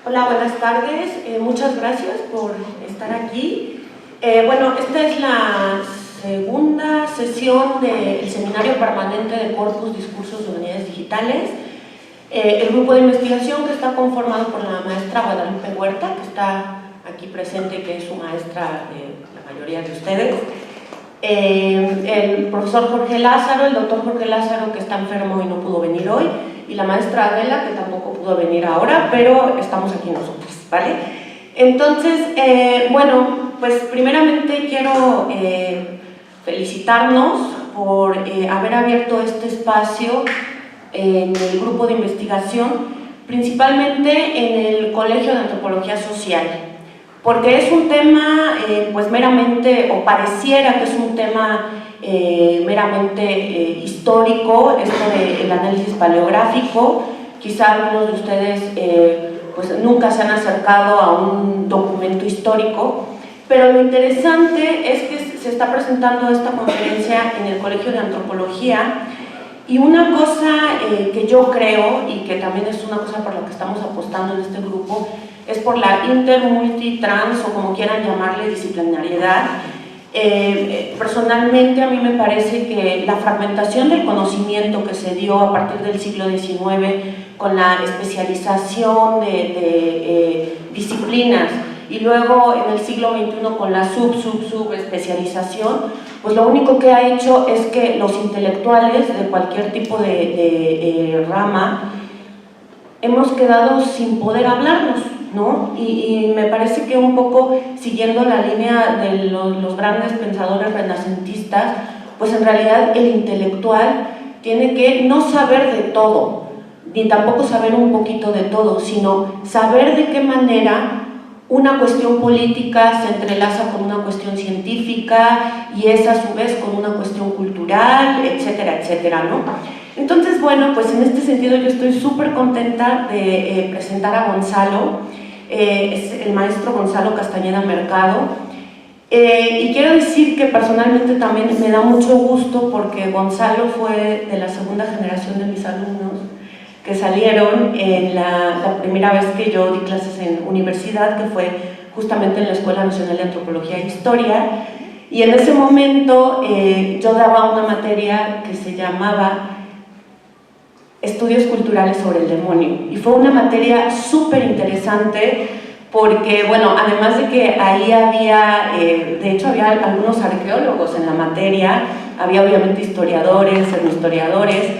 Hola, buenas tardes. Muchas gracias por estar aquí. Bueno, esta es la segunda sesión del Seminario Permanente de Corpus Discursos de Humanidades Digitales. El grupo de investigación que está conformado por la maestra Guadalupe Huerta, que está aquí presente, que es su maestra de la mayoría de ustedes. El profesor Jorge Lázaro, el doctor Jorge Lázaro, que está enfermo y no pudo venir hoy, y la maestra Adela, que tampoco pudo venir ahora, pero estamos aquí nosotros, ¿vale? Entonces, bueno, pues primeramente quiero felicitarnos por haber abierto este espacio en el grupo de investigación, principalmente en el Colegio de Antropología Social, porque es un tema, pues meramente, o pareciera que es un tema meramente histórico, esto del análisis paleográfico. Quizá algunos de ustedes pues nunca se han acercado a un documento histórico, pero lo interesante es que se está presentando esta conferencia en el Colegio de Antropología. Y una cosa que yo creo, y que también es una cosa por la que estamos apostando en este grupo, es por la inter, multi, trans, o como quieran llamarle, disciplinariedad. Personalmente a mí me parece que la fragmentación del conocimiento que se dio a partir del siglo XIX con la especialización de disciplinas, y luego en el siglo XXI con la subespecialización, pues lo único que ha hecho es que los intelectuales de cualquier tipo de rama hemos quedado sin poder hablarnos, ¿no? Y me parece que un poco siguiendo la línea de los grandes pensadores renacentistas, pues en realidad el intelectual tiene que no saber de todo, ni tampoco saber un poquito de todo, sino saber de qué manera una cuestión política se entrelaza con una cuestión científica y es a su vez con una cuestión cultural, etcétera, etcétera, ¿no? Entonces, bueno, pues en este sentido yo estoy súper contenta de presentar a Gonzalo, es el maestro Gonzalo Castañeda Mercado, y quiero decir que personalmente también me da mucho gusto porque Gonzalo fue de la segunda generación de mis alumnos que salieron en la primera vez que yo di clases en universidad, que fue justamente en la Escuela Nacional de Antropología e Historia, y en ese momento yo daba una materia que se llamaba Estudios Culturales sobre el Demonio, y fue una materia súper interesante porque, bueno, además de que ahí había, de hecho había algunos arqueólogos en la materia, había obviamente historiadores, etnohistoriadores,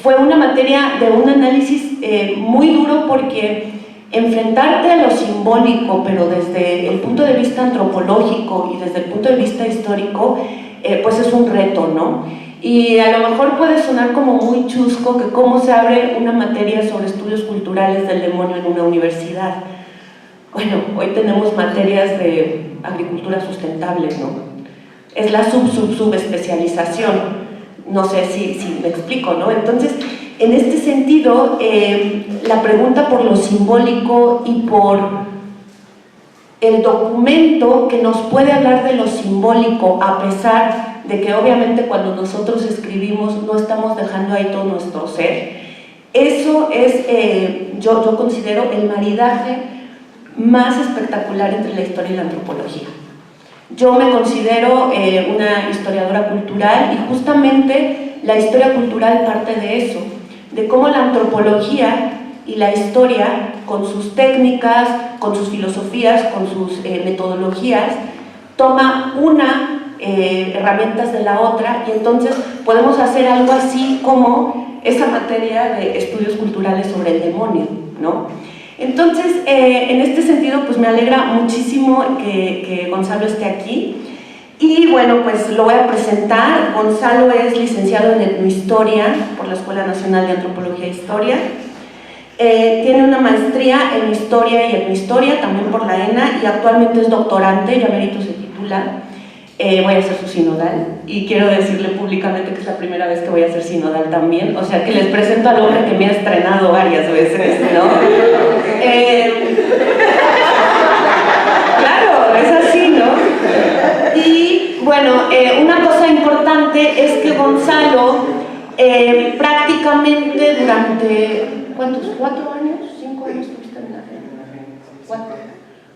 fue una materia de un análisis muy duro porque enfrentarte a lo simbólico, pero desde el punto de vista antropológico y desde el punto de vista histórico, pues es un reto, ¿no? Y a lo mejor puede sonar como muy chusco que cómo se abre una materia sobre estudios culturales del demonio en una universidad. Bueno, hoy tenemos materias de agricultura sustentable, ¿no? Es la subespecialización. No sé si me explico, ¿no? Entonces, en este sentido, la pregunta por lo simbólico y por el documento que nos puede hablar de lo simbólico, a pesar de que obviamente cuando nosotros escribimos no estamos dejando ahí todo nuestro ser, eso es, yo considero, el maridaje más espectacular entre la historia y la antropología. Yo me considero una historiadora cultural y justamente la historia cultural parte de eso, de cómo la antropología y la historia, con sus técnicas, con sus filosofías, con sus metodologías, toma herramientas de la otra, y entonces podemos hacer algo así como esa materia de estudios culturales sobre el demonio, ¿no? Entonces, en este sentido, pues me alegra muchísimo que Gonzalo esté aquí. Y bueno, pues lo voy a presentar. Gonzalo es licenciado en etnohistoria por la Escuela Nacional de Antropología e Historia. Tiene una maestría en historia y etnohistoria, también por la ENA, y actualmente es doctorante, ya merito se titula. Voy a hacer su sinodal, y quiero decirle públicamente que es la primera vez que voy a hacer sinodal también, o sea que les presento al hombre que me ha estrenado varias veces, ¿no? Claro, es así, ¿no? Y bueno, una cosa importante es que Gonzalo prácticamente durante ¿cuántos? ¿4 años? ¿5 años estuviste en la Generación? 4.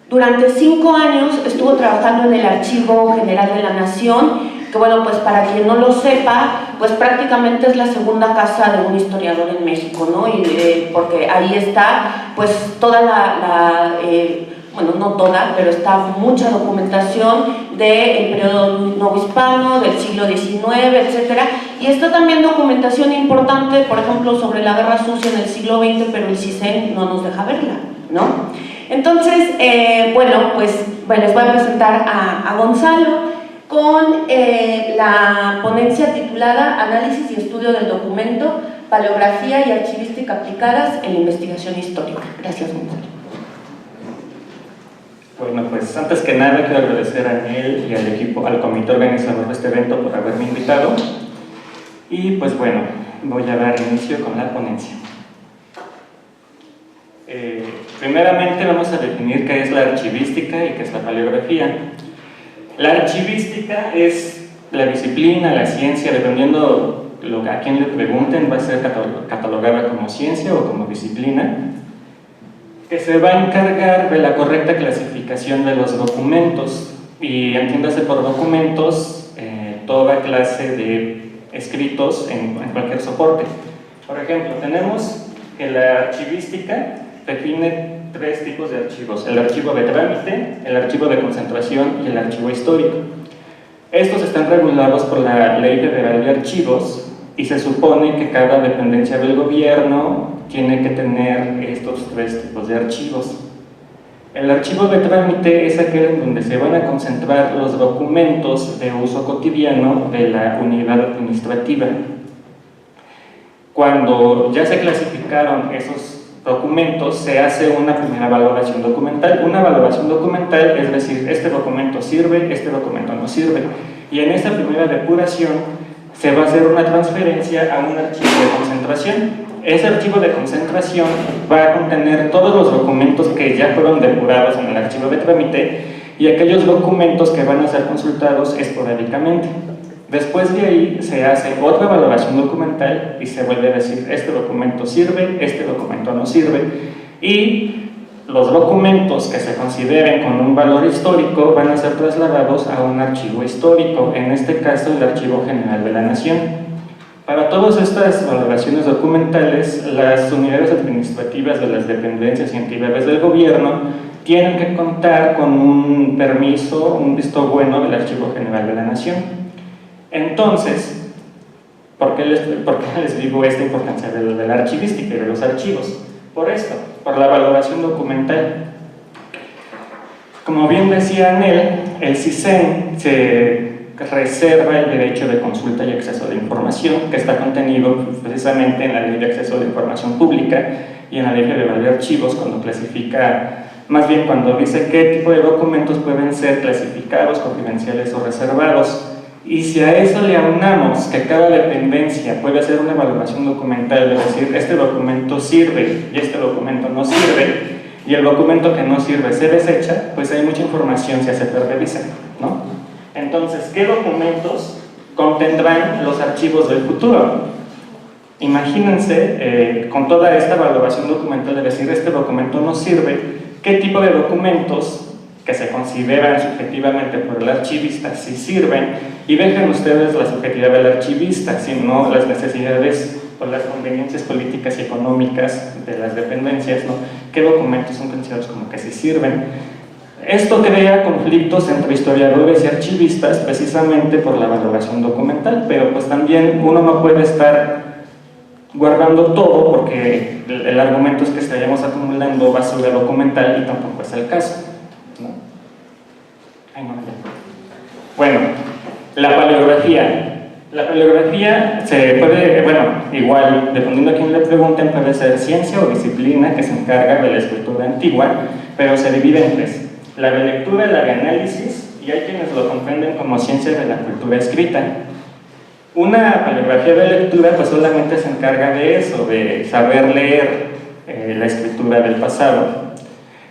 Durante 5 años estuvo trabajando en el Archivo General de la Nación, que bueno, pues para quien no lo sepa, pues prácticamente es la segunda casa de un historiador en México, ¿no? Y, porque ahí está pues toda bueno, no toda, pero está mucha documentación del periodo novohispano, del siglo XIX, etc. Y está también documentación importante, por ejemplo, sobre la Guerra Sucia en el siglo XX, pero el CISEN no nos deja verla, ¿no? Entonces, bueno, pues les voy a presentar a Gonzalo con la ponencia titulada Análisis y estudio del documento, paleografía y archivística aplicadas en la investigación histórica. Gracias, Gonzalo. Bueno, pues antes que nada quiero agradecer a él y al equipo, al comité organizador de este evento por haberme invitado. Y pues bueno, voy a dar inicio con la ponencia. Primeramente vamos a definir qué es la archivística y qué es la paleografía. La archivística es la disciplina, la ciencia, dependiendo a quién le pregunten, va a ser catalogada como ciencia o como disciplina, que se va a encargar de la correcta clasificación de los documentos, y entiéndase por documentos toda clase de escritos en cualquier soporte. Por ejemplo, tenemos que la archivística define 3 tipos de archivos: el archivo de trámite, el archivo de concentración y el archivo histórico. Estos están regulados por la Ley Federal de Archivos, y se supone que cada dependencia del gobierno tiene que tener estos 3 tipos de archivos. El archivo de trámite es aquel en donde se van a concentrar los documentos de uso cotidiano de la unidad administrativa. Cuando ya se clasificaron esos documentos, se hace una primera valoración documental. Una valoración documental es decir, este documento sirve, este documento no sirve, y en esa primera depuración se va a hacer una transferencia a un archivo de concentración. Ese archivo de concentración va a contener todos los documentos que ya fueron depurados en el archivo de trámite y aquellos documentos que van a ser consultados esporádicamente. Después de ahí se hace otra valoración documental y se vuelve a decir, este documento sirve, este documento no sirve, y los documentos que se consideren con un valor histórico van a ser trasladados a un archivo histórico, en este caso el Archivo General de la Nación. Para todas estas valoraciones documentales, las unidades administrativas de las dependencias y entidades del gobierno tienen que contar con un permiso, un visto bueno del Archivo General de la Nación. Entonces, ¿por qué les digo esta importancia de la archivística y de los archivos? Por esto, por la valoración documental. Como bien decía Anel, el CISEN se reserva el derecho de consulta y acceso de información, que está contenido precisamente en la Ley de Acceso de Información Pública y en la Ley Federal de Archivos, cuando clasifica, más bien cuando dice qué tipo de documentos pueden ser clasificados, confidenciales o reservados. Y si a eso le aunamos que cada dependencia puede hacer una valoración documental, es decir, este documento sirve y este documento no sirve, y el documento que no sirve se desecha, pues hay mucha información si se revisa, ¿no? Entonces, ¿qué documentos contendrán los archivos del futuro? Imagínense, con toda esta valoración documental de decir, este documento no sirve, ¿qué tipo de documentos que se consideran subjetivamente por el archivista sí sirven? Y dejen ustedes la subjetividad del archivista, sino las necesidades o las conveniencias políticas y económicas de las dependencias, ¿no? ¿Qué documentos son considerados como que sí sirven? Esto crea conflictos entre historiadores y archivistas precisamente por la valoración documental, pero pues también uno no puede estar guardando todo porque el argumento es que estaríamos acumulando basura documental y tampoco es el caso, ¿no? Ay, no, ya. Bueno, la paleografía. La paleografía se puede, bueno, igual, dependiendo a quién le pregunten, puede ser ciencia o disciplina que se encarga de la escritura antigua, pero se divide en 3. La de lectura, la de análisis, y hay quienes lo comprenden como ciencia de la cultura escrita. Una paleografía de lectura pues solamente se encarga de eso, de saber leer la escritura del pasado.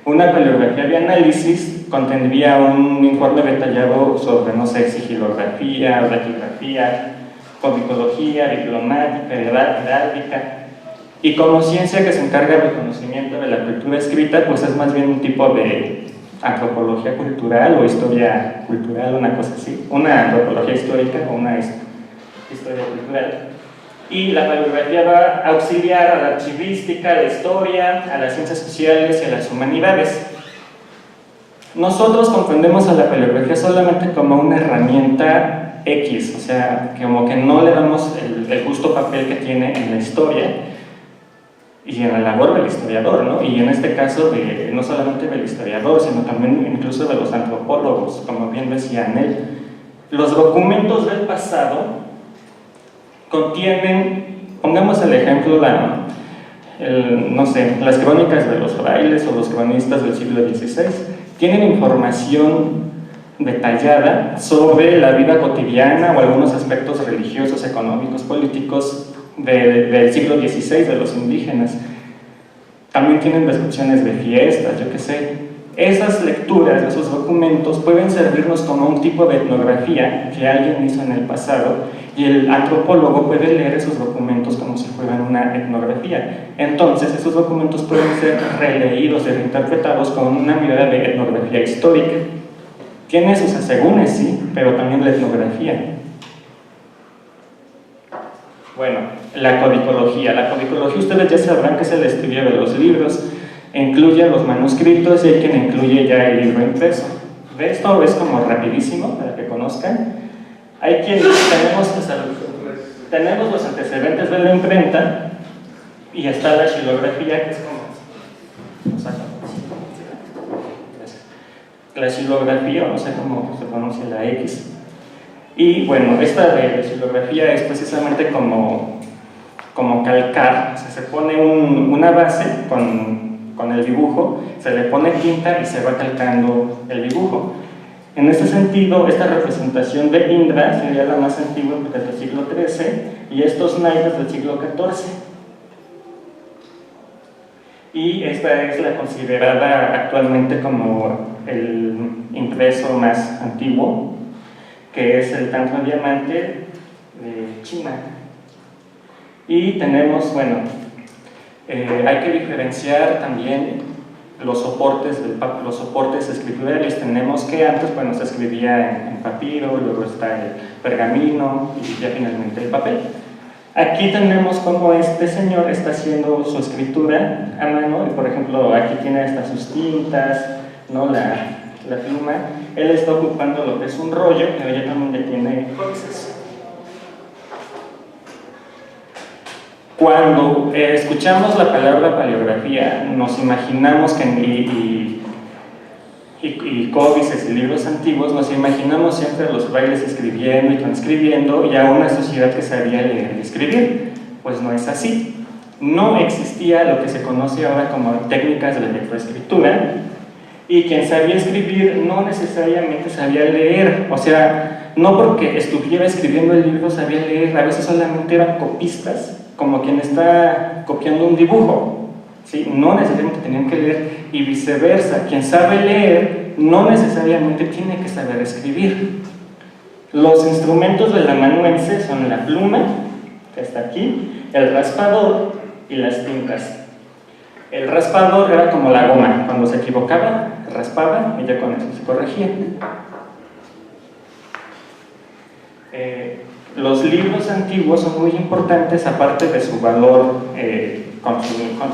Una paleografía de análisis contendría un informe detallado sobre, no sé, sigilografía, datilografía, comicología, diplomática, heráldica. Y como ciencia que se encarga del conocimiento de la cultura escrita, pues es más bien un tipo de antropología cultural o historia cultural, una cosa así, una antropología histórica o una historia cultural. Y la paleografía va a auxiliar a la archivística, a la historia, a las ciencias sociales y a las humanidades. Nosotros comprendemos a la paleografía solamente como una herramienta X, o sea, como que no le damos el justo papel que tiene en la historia y en la labor del historiador, ¿no? Y en este caso, no solamente del historiador, sino también incluso de los antropólogos, como bien decía él. Los documentos del pasado contienen, pongamos el ejemplo, no sé, las crónicas de los frailes o los cronistas del siglo XVI, tienen información detallada sobre la vida cotidiana o algunos aspectos religiosos, económicos, políticos del siglo XVI de los indígenas. También tienen descripciones de fiestas, yo qué sé. Esas lecturas, esos documentos pueden servirnos como un tipo de etnografía que alguien hizo en el pasado, y el antropólogo puede leer esos documentos como si fueran una etnografía. Entonces esos documentos pueden ser releídos y reinterpretados con una mirada de etnografía histórica. Tiene sus asegúnes, sí, pero también la etnografía. Bueno, la codicología. La codicología, ustedes ya sabrán que es el estudio de los libros, incluye los manuscritos y hay quien incluye ya el libro impreso. De esto es como rapidísimo, para que conozcan. Hay quienes tenemos los antecedentes de la imprenta y está la xilografía, que es como... La xilografía, no sé cómo se pronuncia la X. Y bueno, esta de xilografía es precisamente como calcar, o sea, se pone una base con el dibujo, se le pone tinta y se va calcando el dibujo. En este sentido, esta representación de Indra sería la más antigua porque es del siglo XIII y estos naipes del siglo XIV. Y esta es la considerada actualmente como el impreso más antiguo, que es el Tantron Diamante de China. Y tenemos, bueno, hay que diferenciar también los soportes escriturales. Tenemos que antes, bueno, se escribía en papiro, luego está el pergamino y ya finalmente el papel. Aquí tenemos cómo este señor está haciendo su escritura a mano, y por ejemplo aquí tiene hasta sus tintas, ¿no? La pluma. Él está ocupando lo que es un rollo, pero ya también le tiene códices. Cuando escuchamos la palabra paleografía, nos imaginamos que y códices y libros antiguos, nos imaginamos siempre a los frailes escribiendo y transcribiendo y a una sociedad que sabía leer y escribir. Pues no es así. No existía lo que se conoce ahora como técnicas de lectoescritura, y quien sabía escribir no necesariamente sabía leer, o sea, no porque estuviera escribiendo el libro sabía leer, a veces solamente eran copistas, como quien está copiando un dibujo, ¿sí? No necesariamente tenían que leer, y viceversa, quien sabe leer no necesariamente tiene que saber escribir. Los instrumentos del amanuense son la pluma, que está aquí, el raspador y las tintas. El raspador era como la goma, cuando se equivocaba, raspaba y ya con eso se corregía. Los libros antiguos son muy importantes, aparte de su valor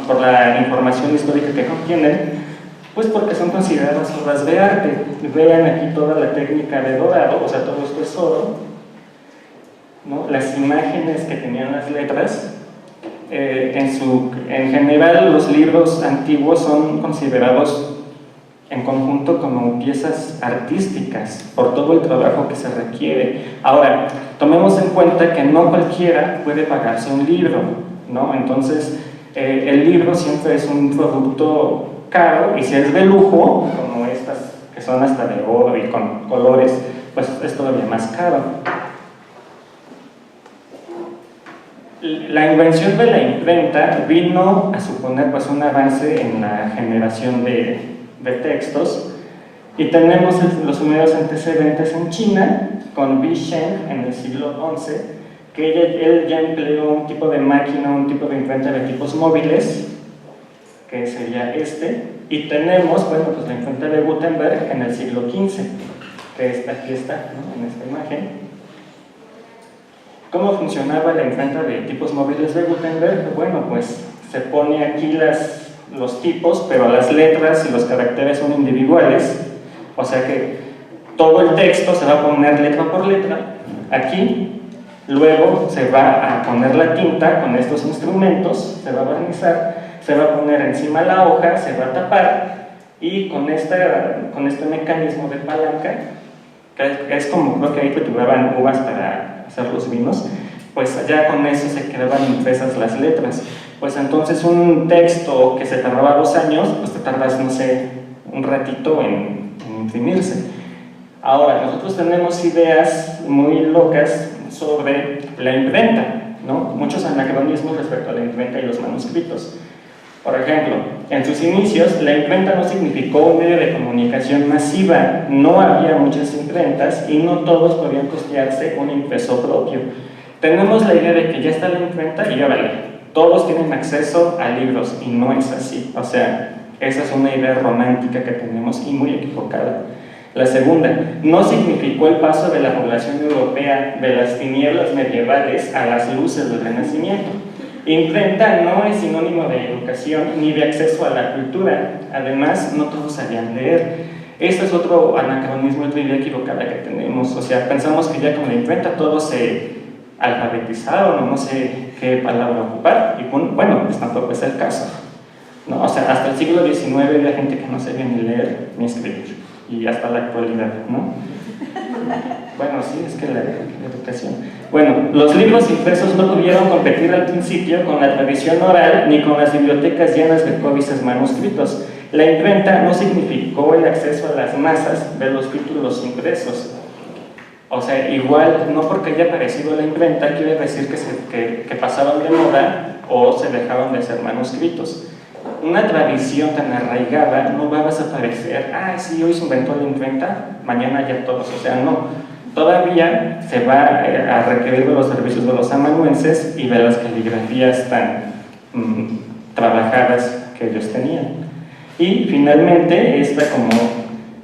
por la información histórica que contienen, pues porque son consideradas obras de arte. Vean aquí toda la técnica de dorado, o sea, todo esto es oro, ¿no? Las imágenes que tenían las letras. En general, los libros antiguos son considerados en conjunto como piezas artísticas por todo el trabajo que se requiere. Ahora, tomemos en cuenta que no cualquiera puede pagarse un libro, ¿no? Entonces, el libro siempre es un producto caro, y si es de lujo, como estas que son hasta de oro y con colores, pues es todavía más caro. La invención de la imprenta vino a suponer pues un avance en la generación de textos, y tenemos los primeros antecedentes en China con Bi Sheng en el siglo XI, que él ya empleó un tipo de máquina, un tipo de imprenta de tipos móviles, que sería este, y tenemos, bueno, pues la imprenta de Gutenberg en el siglo XV, que aquí está, ¿no? En esta imagen. ¿Cómo funcionaba la imprenta de tipos móviles de Gutenberg? Bueno, pues se pone aquí los tipos, pero las letras y los caracteres son individuales, o sea que todo el texto se va a poner letra por letra aquí, luego se va a poner la tinta con estos instrumentos, se va a barnizar, se va a poner encima la hoja, se va a tapar, y con este mecanismo de palanca, que es como creo que ahí trituraban uvas para hacer los vinos, pues ya con eso se quedaban impresas las letras. Pues entonces un texto que se tardaba 2 años, pues te tardas, no sé, un ratito en imprimirse. Ahora, nosotros tenemos ideas muy locas sobre la imprenta, ¿no? Muchos anacronismos respecto a la imprenta y los manuscritos. Por ejemplo, en sus inicios, la imprenta no significó un medio de comunicación masiva, no había muchas imprentas y no todos podían costearse un impresor propio. Tenemos la idea de que ya está la imprenta y órale, todos tienen acceso a libros, y no es así. O sea, esa es una idea romántica que tenemos y muy equivocada. La segunda, no significó el paso de la población europea de las tinieblas medievales a las luces del Renacimiento. Imprenta no es sinónimo de educación ni de acceso a la cultura, además no todos sabían leer. Este es otro anacronismo, otra idea equivocada que tenemos, o sea, pensamos que ya con la imprenta todos se alfabetizaron o no sé qué palabra ocupar, y bueno, pues tampoco es el caso, ¿no? O sea, hasta el siglo XIX había gente que no sabía ni leer ni escribir, y hasta la actualidad, ¿no? Bueno, sí, es que la educación. Bueno, los libros impresos no pudieron competir al principio con la tradición oral ni con las bibliotecas llenas de códices manuscritos. La imprenta no significó el acceso a las masas de los títulos impresos. O sea, igual, no porque haya aparecido la imprenta quiere decir que pasaron de moda o se dejaron de ser manuscritos. Una tradición tan arraigada no va a desaparecer. Ah, sí, hoy se inventó la imprenta, mañana ya todos. O sea, no. Todavía se va a requerir de los servicios de los amanuenses y de las caligrafías tan trabajadas que ellos tenían. Y finalmente, esta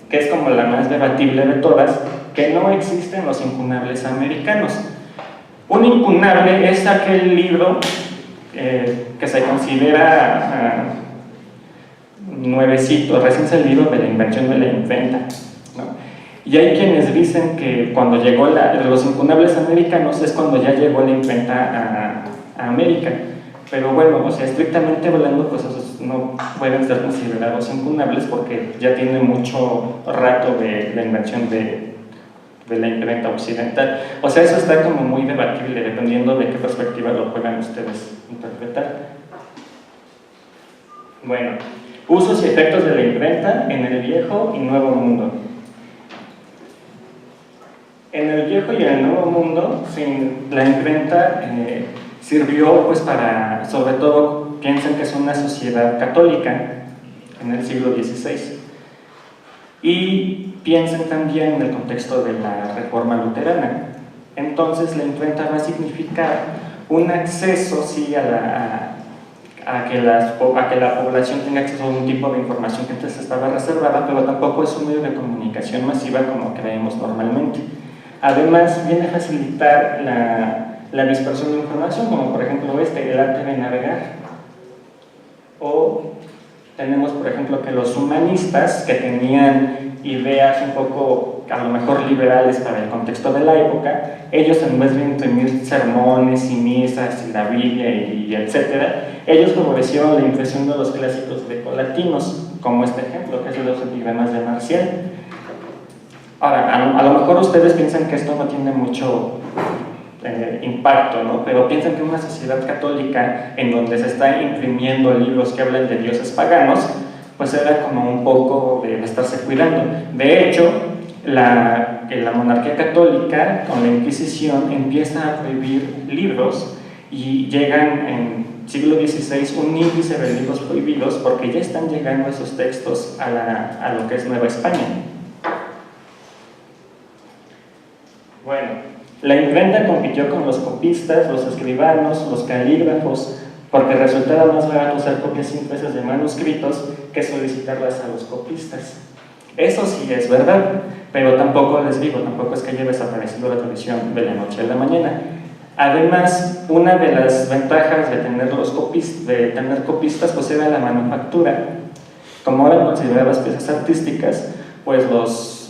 que es como la más debatible de todas, que no existen los incunables americanos. Un incunable es aquel libro que se considera nuevecito, recién salido de la invención de la imprenta, ¿no? Y hay quienes dicen que cuando llegó los incunables americanos es cuando ya llegó la imprenta a América. Pero bueno, o sea, estrictamente hablando, pues esos no pueden ser considerados incunables porque ya tiene mucho rato de la invención de la imprenta occidental. O sea, eso está como muy debatible dependiendo de qué perspectiva lo puedan ustedes interpretar. Bueno, usos y efectos de la imprenta en el Viejo y Nuevo Mundo. En el Viejo y en el Nuevo Mundo, la imprenta sirvió pues para, sobre todo, piensen que es una sociedad católica en el siglo XVI. Y piensen también en el contexto de la Reforma Luterana. Entonces la imprenta va a significar un acceso, sí, a que la población tenga acceso a un tipo de información que antes estaba reservada, pero tampoco es un medio de comunicación masiva como creemos normalmente. Además, viene a facilitar la dispersión de información, como por ejemplo el arte de navegar. O tenemos, por ejemplo, que los humanistas, que tenían ideas un poco, a lo mejor liberales para el contexto de la época, ellos en vez de imprimir sermones y misas y la Biblia y etcétera, ellos favorecieron la impresión de los clásicos grecolatinos, como este ejemplo, que es los epigramas de Marcial. Ahora, a lo mejor ustedes piensan que esto no tiene mucho impacto, ¿no? Pero piensan que una sociedad católica en donde se está imprimiendo libros que hablan de dioses paganos, pues era como un poco de estarse cuidando. De hecho, la monarquía católica con la Inquisición empieza a prohibir libros y llegan en siglo XVI un índice de libros prohibidos porque ya están llegando esos textos a lo que es Nueva España. Bueno, La imprenta compitió con los copistas, los escribanos, los calígrafos, porque resultaba más barato hacer copias impresas de manuscritos que solicitarlas a los copistas. Eso sí es verdad, pero tampoco les digo, tampoco es que haya desaparecido la tradición de la noche a la mañana. Además, una de las ventajas de tener copistas pues era la manufactura. Como eran consideradas piezas artísticas, pues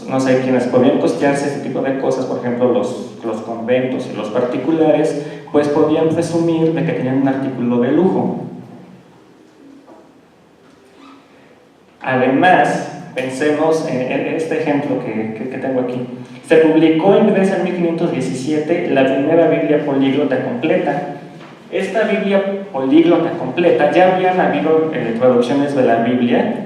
no sé, quienes podían costearse este tipo de cosas, por ejemplo los conventos y los particulares, pues podían presumir de que tenían un artículo de lujo. Además, pensemos en este ejemplo que tengo aquí. Se publicó en Grecia en 1517 la primera Biblia políglota completa. Esta Biblia políglota completa, ya habían habido traducciones de la Biblia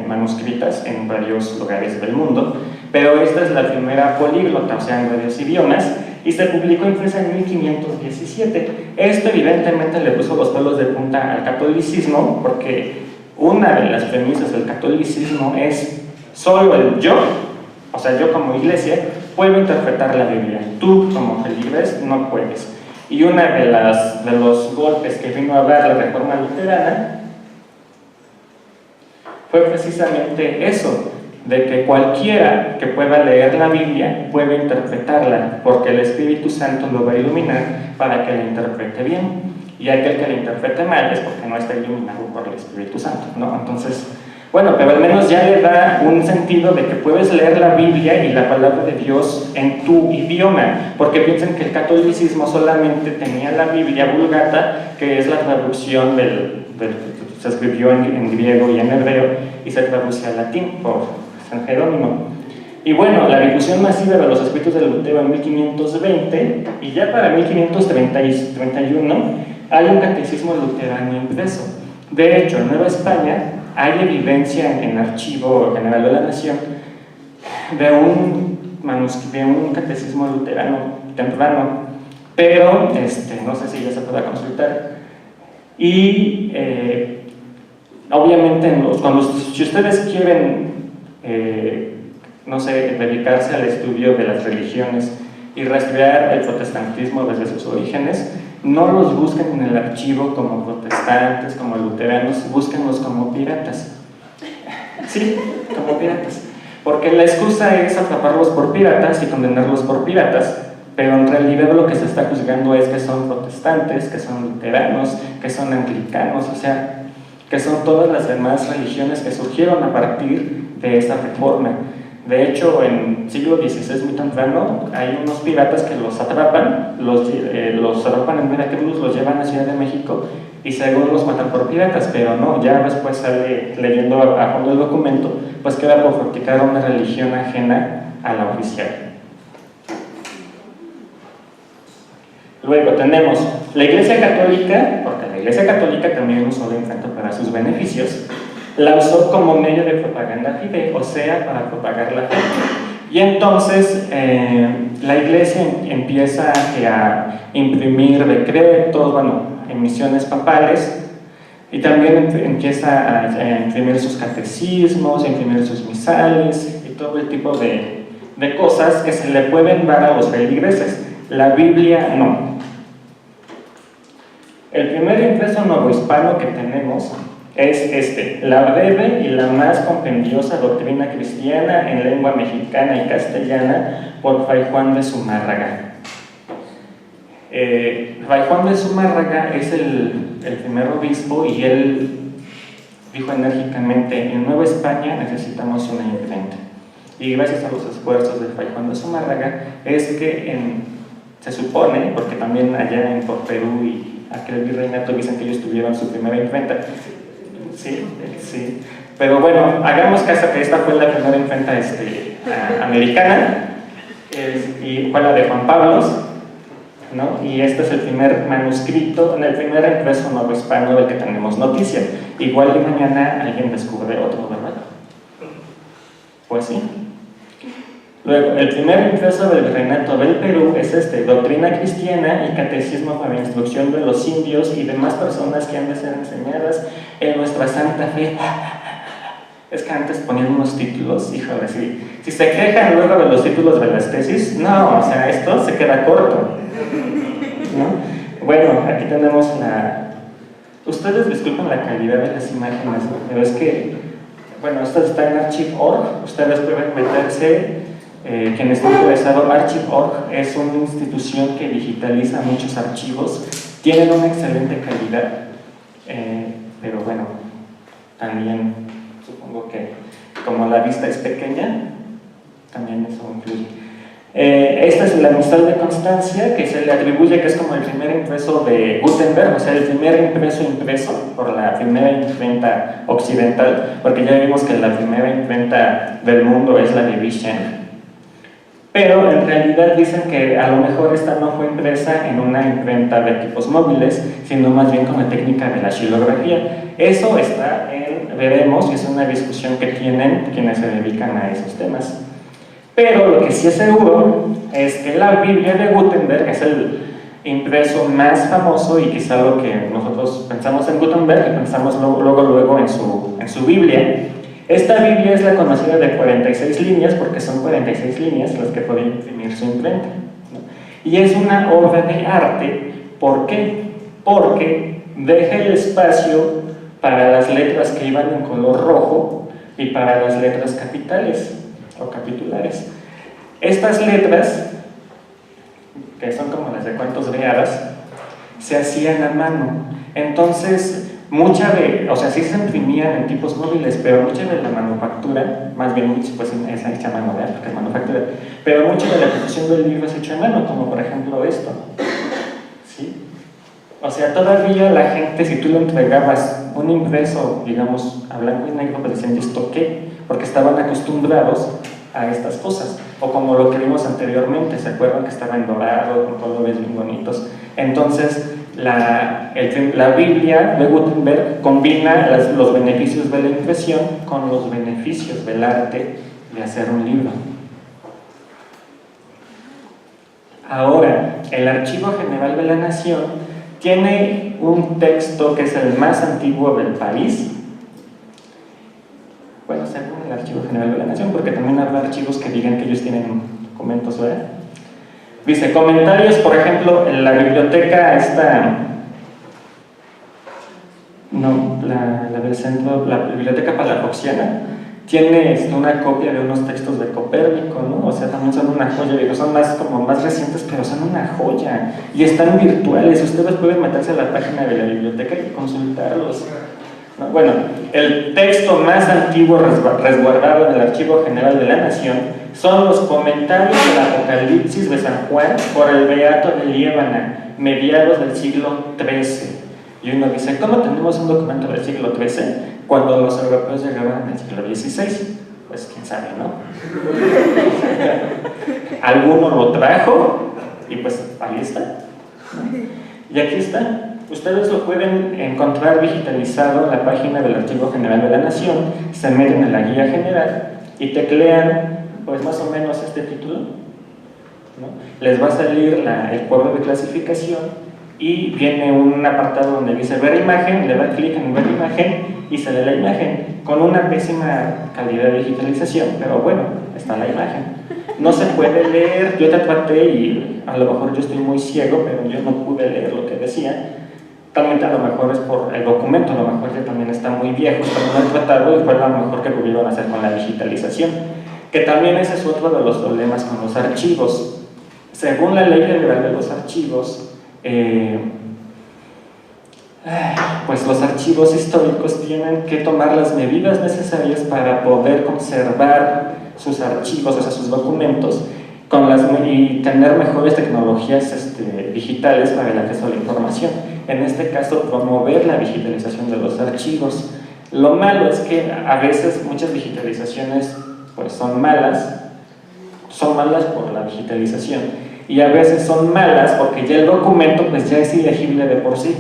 manuscritas en varios lugares del mundo, pero esta es la primera políglota, o sea, en varios idiomas, y se publicó impresa en 1517. Esto evidentemente le puso los pelos de punta al catolicismo, porque una de las premisas del catolicismo es solo el yo, o sea, yo como iglesia, puedo interpretar la Biblia. Tú como feligres no puedes. Y uno de los golpes que vino a dar la Reforma Luterana fue precisamente eso, de que cualquiera que pueda leer la Biblia puede interpretarla, porque el Espíritu Santo lo va a iluminar para que la interprete bien. Y aquel que la interprete mal es porque no está iluminado por el Espíritu Santo, ¿no? Entonces, bueno, pero al menos ya le da un sentido de que puedes leer la Biblia y la palabra de Dios en tu idioma, porque piensan que el catolicismo solamente tenía la Biblia Vulgata, que es la traducción se escribió en griego y en hebreo y se traduce al latín por San Jerónimo. Y bueno, la difusión masiva de los escritos de Lutero en 1520 y ya para 1531 hay un catecismo luterano impreso. De hecho, en Nueva España hay evidencia en el Archivo General de la Nación de un catecismo luterano temprano, pero no sé si ya se pueda consultar. Y obviamente, si ustedes quieren, no sé, dedicarse al estudio de las religiones y rastrear el protestantismo desde sus orígenes, no los busquen en el archivo como protestantes, como luteranos, búsquenlos como piratas. Sí, como piratas. Porque la excusa es atraparlos por piratas y condenarlos por piratas, pero en realidad lo que se está juzgando es que son protestantes, que son luteranos, que son anglicanos, o sea, que son todas las demás religiones que surgieron a partir de esta reforma. De hecho, en siglo XVI muy temprano, hay unos piratas que los atrapan, los atrapan en Veracruz, los llevan a Ciudad de México y según los matan por piratas, pero no, ya después sale leyendo a fondo el documento, pues queda por practicar una religión ajena a la oficial. Luego tenemos la Iglesia Católica, porque la Iglesia Católica también usó la imprenta para sus beneficios, la usó como medio de propaganda fide, o sea, para propagar la fe. Y entonces la Iglesia empieza a imprimir decretos, emisiones papales, y también empieza a imprimir sus catecismos, a imprimir sus misales, y todo el tipo de cosas que se le pueden dar a los feligreses. La Biblia no. El primer impreso novohispano que tenemos es la breve y la más compendiosa doctrina cristiana en lengua mexicana y castellana por Fray Juan de Zumárraga. Fray Juan de Zumárraga es el primer obispo y él dijo enérgicamente: en Nueva España necesitamos una imprenta. Y gracias a los esfuerzos de Fray Juan de Zumárraga es que se supone, porque también allá por Perú y aquel virreinato dicen que ellos tuvieron su primera imprenta. Sí. Pero bueno, hagamos caso que esta fue la primera imprenta americana, y fue la de Juan Pablo, ¿no? Y este es el primer manuscrito, el primer impreso novohispano del que tenemos noticia. Igual de mañana alguien descubre otro, ¿verdad? Pues sí. Luego, el primer impreso del Virreinato del Perú es Doctrina Cristiana y Catecismo para la Instrucción de los Indios y demás personas que han de ser enseñadas en nuestra santa fe. Es que antes ponían unos títulos, híjole, si se quejan luego de los títulos de las tesis, no, o sea, esto se queda corto, ¿no? Bueno, aquí tenemos Ustedes disculpen la calidad de las imágenes, ¿no? Pero es que, bueno, esto está en Archive.org, ustedes pueden meterse, quien esté interesado. Archive.org es una institución que digitaliza muchos archivos, tienen una excelente calidad, pero bueno, también supongo que como la vista es pequeña, también eso influye. Esta es la Mistral de Constancia, que se le atribuye que es como el primer impreso de Gutenberg, o sea, el primer impreso por la primera imprenta occidental, porque ya vimos que la primera imprenta del mundo es la de Vichem. Pero en realidad dicen que a lo mejor esta no fue impresa en una imprenta de tipos móviles, sino más bien con la técnica de la xilografía. Eso está veremos, y es una discusión que tienen quienes se dedican a esos temas. Pero lo que sí es seguro es que la Biblia de Gutenberg es el impreso más famoso, y quizá lo que nosotros pensamos en Gutenberg y pensamos luego en su Biblia. Esta Biblia es la conocida de 46 líneas porque son 46 líneas las que puede imprimir su imprenta, ¿no? Y es una obra de arte. ¿Por qué? Porque deja el espacio para las letras que iban en color rojo y para las letras capitales o capitulares. Estas letras, que son como las de cuentos de hadas, se hacían a mano. Entonces, o sea, sí se imprimían en tipos móviles, pero mucha de la manufactura, más bien pues es hecha a mano, ¿verdad? Porque es manufactura, pero mucha de la producción del libro es hecha a mano, como por ejemplo esto, ¿sí? O sea, todavía la gente, si tú le entregabas un impreso, digamos, a blanco y negro, pues decían, ¿esto qué? Porque estaban acostumbrados a estas cosas, o como lo que vimos anteriormente, ¿se acuerdan que estaba en dorado, con colores bien bonitos? Entonces, la Biblia de Gutenberg combina los beneficios de la impresión con los beneficios del arte de hacer un libro. Ahora, el Archivo General de la Nación tiene un texto que es el más antiguo del país. Bueno, según el Archivo General de la Nación, porque también habrá archivos que digan que ellos tienen documentos, ¿verdad? Dice, comentarios, por ejemplo, en la biblioteca la del centro, la biblioteca palafoxiana, tiene una copia de unos textos de Copérnico, ¿no? O sea, también son una joya, digo, son como más recientes, pero son una joya, y están virtuales. Ustedes pueden meterse a la página de la biblioteca y consultarlos, ¿no? Bueno, el texto más antiguo resguardado en el Archivo General de la Nación son los comentarios del Apocalipsis de San Juan por el Beato de Liébana, mediados del siglo XIII. Y uno dice, ¿cómo tenemos un documento del siglo XIII cuando los europeos llegaban en el siglo XVI? Pues quién sabe, ¿no? Alguno lo trajo y pues ahí está, ¿no? Y aquí está. Ustedes lo pueden encontrar digitalizado en la página del Archivo General de la Nación. Se meten en la guía general y teclean pues más o menos este título, ¿no? Les va a salir el cuadro de clasificación y viene un apartado donde dice ver imagen, le da clic en ver imagen y sale la imagen con una pésima calidad de digitalización, pero bueno, está la imagen. No se puede leer, yo te traté y a lo mejor yo estoy muy ciego, pero yo no pude leer lo que decía. También a lo mejor es por el documento, a lo mejor ya también está muy viejo, está muy tratado y fue lo mejor que pudieron hacer con la digitalización. Que también ese es otro de los problemas con los archivos. Según la Ley Federal de los Archivos, pues los archivos históricos tienen que tomar las medidas necesarias para poder conservar sus archivos, o sea, sus documentos, y tener mejores tecnologías digitales para el acceso a la información. En este caso, promover la digitalización de los archivos. Lo malo es que a veces muchas digitalizaciones pues son malas por la digitalización, y a veces son malas porque ya el documento pues ya es ilegible de por sí.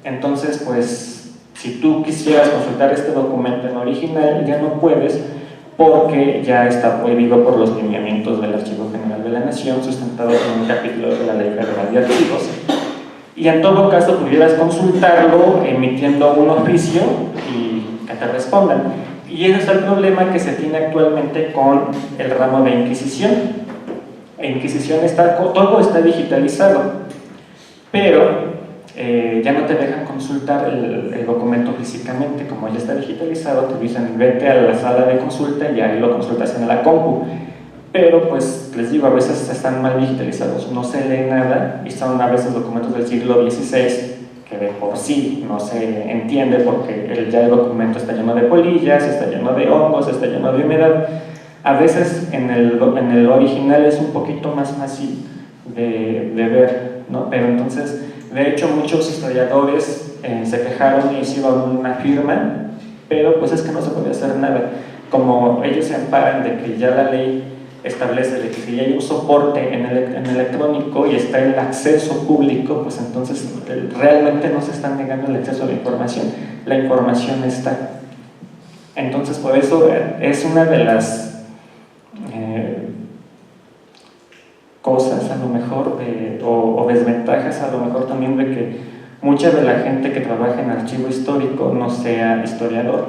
Entonces pues si tú quisieras consultar este documento en original ya no puedes, porque ya está prohibido por los lineamientos del Archivo General de la Nación, sustentado en un capítulo de la Ley Federal de Archivos. Y en todo caso pudieras consultarlo emitiendo un oficio y que te respondan. Y ese es el problema que se tiene actualmente con el ramo de Inquisición. En Inquisición todo está digitalizado, pero ya no te dejan consultar el documento físicamente. Como ya está digitalizado, te dicen vete a la sala de consulta y ahí lo consultas en la compu. Pero pues les digo, a veces están mal digitalizados, no se lee nada y son a veces documentos del siglo XVI que de por sí no se entiende porque ya el documento está lleno de polillas, está lleno de hongos, está lleno de humedad. A veces en el original es un poquito más fácil de ver, ¿no? Pero entonces, de hecho, muchos historiadores se quejaron y hicieron una firma, pero pues es que no se puede hacer nada. Como ellos se amparan de que ya la ley establece de que si hay un soporte en electrónico y está el acceso público, pues entonces realmente no se está negando el acceso a la información está. Entonces por eso es una de las cosas a lo mejor o desventajas a lo mejor también de que mucha de la gente que trabaja en archivo histórico no sea historiador,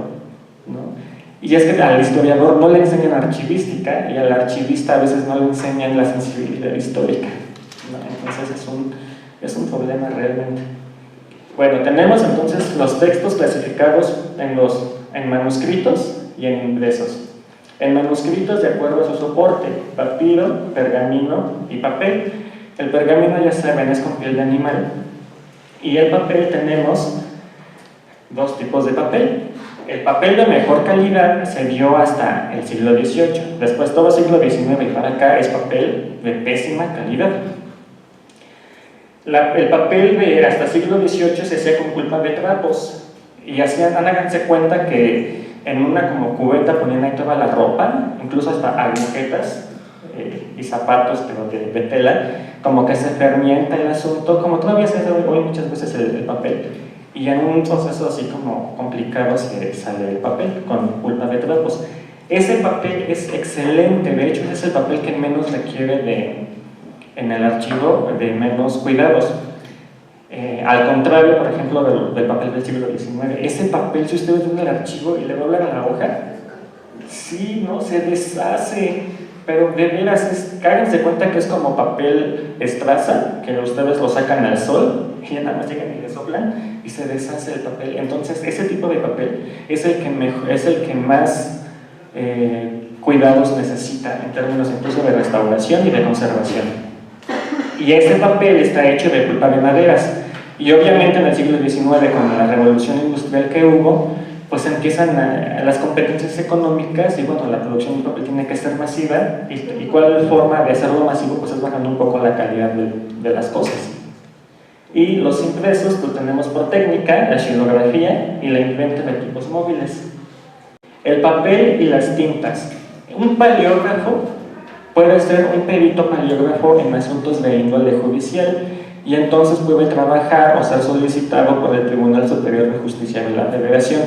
¿no? Y es que al historiador no le enseñan archivística y al archivista a veces no le enseñan la sensibilidad histórica, ¿no? Entonces es un problema realmente. Bueno, tenemos entonces los textos clasificados en manuscritos y en impresos. En manuscritos de acuerdo a su soporte: papiro, pergamino y papel. El pergamino, ya saben, es con piel de animal. Y el papel, tenemos dos tipos de papel. El papel de mejor calidad se dio hasta el siglo XVIII. Después, todo el siglo XIX y para acá es papel de pésima calidad. El papel de hasta el siglo XVIII se hacía con pulpa de trapos. Y háganse cuenta que en una como cubeta ponían ahí toda la ropa, incluso hasta agujetas y zapatos, pero de tela, como que se fermenta el asunto, como todavía se hace hoy muchas veces el papel. Y en un proceso así como complicado se sale el papel con pulpa de trapos. Ese papel es excelente, de hecho ese es el papel que menos requiere en el archivo de menos cuidados. Al contrario, por ejemplo, del papel del siglo XIX, ese papel, si ustedes ven el archivo y le doblan a la hoja, sí, no, se deshace, pero de veras, cáganse cuenta que es como papel estraza, que ustedes lo sacan al sol y ya nada más llegan y le soplan y se deshace el papel. Entonces ese tipo de papel es el que más cuidados necesita en términos incluso de restauración y de conservación. Y ese papel está hecho de pulpa de maderas. Y obviamente en el siglo XIX, con la revolución industrial que hubo, pues empiezan las competencias económicas y bueno, la producción de papel tiene que ser masiva. ¿Y cuál forma de hacerlo masivo? Pues es bajando un poco la calidad de las cosas. Y los impresos pues tenemos por técnica la xilografía y la imprenta de tipos móviles. El papel y las tintas. Un paleógrafo puede ser un perito paleógrafo en asuntos de índole judicial y entonces puede trabajar o ser solicitado por el Tribunal Superior de Justicia de la Federación.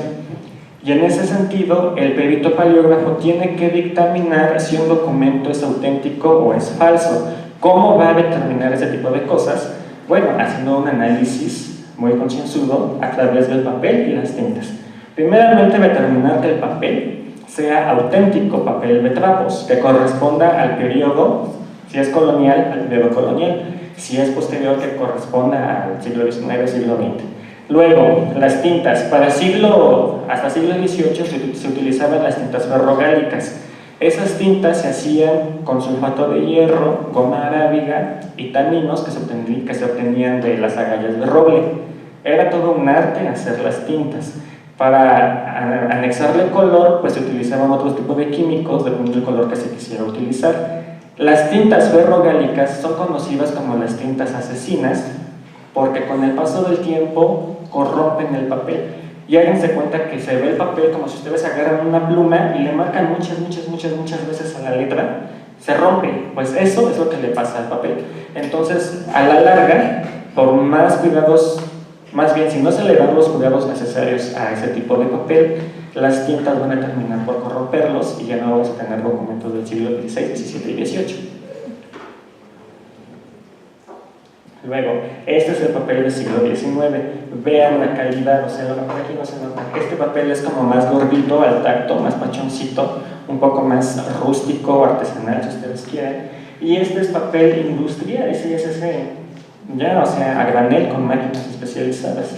Y en ese sentido, el perito paleógrafo tiene que dictaminar si un documento es auténtico o es falso. ¿Cómo va a determinar ese tipo de cosas? Bueno, haciendo un análisis muy concienzudo a través del papel y las tintas. Primeramente, determinar que el papel sea auténtico, papel de trapos, que corresponda al periodo, si es colonial, al periodo colonial, si es posterior, que corresponda al siglo XIX, siglo XX. Luego, las tintas. Hasta siglo XVIII se utilizaban las tintas ferrogálicas. Esas tintas se hacían con sulfato de hierro, goma arábiga y taninos que se obtenían de las agallas de roble. Era todo un arte hacer las tintas. Para anexarle color, pues se utilizaban otros tipos de químicos dependiendo del color que se quisiera utilizar. Las tintas ferrogálicas son conocidas como las tintas asesinas porque con el paso del tiempo corrompen el papel. Y háganse cuenta que se ve el papel como si ustedes agarran una pluma y le marcan muchas veces a la letra, se rompe. Pues eso es lo que le pasa al papel. Entonces, a la larga, por más cuidados, más bien, si no se le dan los cuidados necesarios a ese tipo de papel, las tintas van a terminar por corromperlos y ya no vamos a tener documentos del siglo XVI, XVII y XVIII. Luego, este es el papel del siglo XIX. Vean la calidad, o sea, por aquí no se nota. Este papel es como más gordito al tacto, más pachoncito, un poco más rústico, artesanal, si ustedes quieren. Y este es papel industrial, ese es ya, o sea, a granel con máquinas especializadas.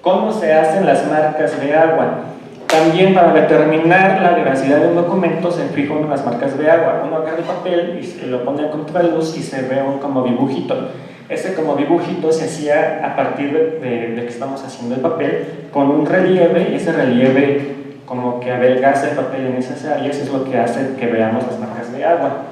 ¿Cómo se hacen las marcas de agua? También para determinar la veracidad de un documento se fijan en las marcas de agua. Uno agarra el papel y lo pone a contraluz y se ve como dibujito. Ese como dibujito se hacía a partir de que estamos haciendo el papel con un relieve, y ese relieve como que adelgaza el papel en esas áreas, es lo que hace que veamos las marcas de agua.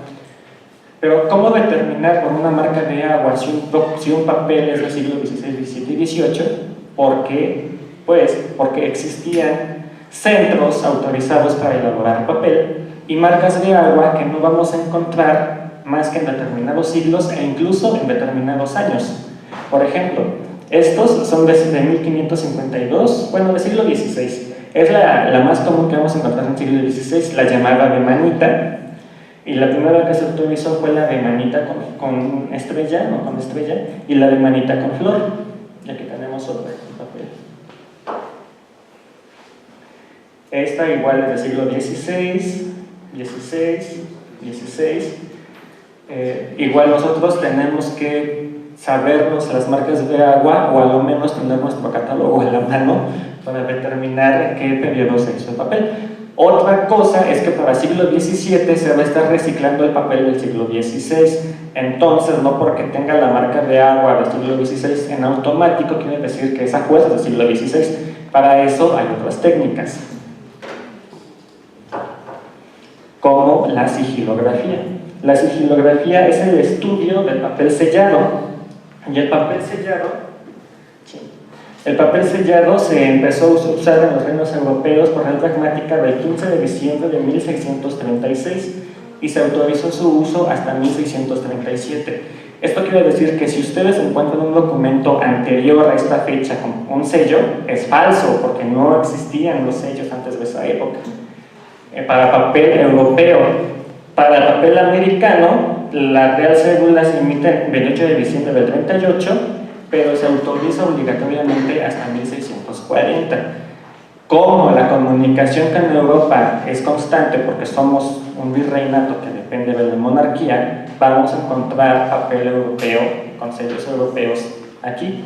Pero ¿cómo determinar por una marca de agua si un papel es del siglo XVI, XVII y XVIII? ¿Por qué? Pues porque existían centros autorizados para elaborar papel y marcas de agua que no vamos a encontrar más que en determinados siglos e incluso en determinados años. Por ejemplo, estos son de 1552, bueno, del siglo XVI. Es la más común que vamos a encontrar en el siglo XVI, la llamada de manita. Y la primera que se autorizó fue la de manita con estrella, no con estrella, y la de manita con flor. Y aquí tenemos otra papel. Esta igual es del siglo XVI. Igual nosotros tenemos que sabernos las marcas de agua o a lo menos tener nuestro catálogo en la mano para determinar en qué periodo se hizo el papel. Otra cosa es que para el siglo XVII se va a estar reciclando el papel del siglo XVI. Entonces, no porque tenga la marca de agua del siglo XVI en automático quiere decir que esa fuerza es del siglo XVI. Para eso hay otras técnicas, como la sigilografía. La sigilografía es el estudio del papel sellado. Y el papel sellado se empezó a usar en los reinos europeos por la pragmática del 15 de diciembre de 1636 y se autorizó su uso hasta 1637. Esto quiere decir que si ustedes encuentran un documento anterior a esta fecha con un sello, es falso, porque no existían los sellos antes de esa época. Para papel europeo, para papel americano, la Real Cédula se emite el 28 de diciembre del 38, pero se autoriza obligatoriamente hasta 1640. Como la comunicación con Europa es constante porque somos un virreinato que depende de la monarquía, vamos a encontrar papel europeo con sellos europeos aquí.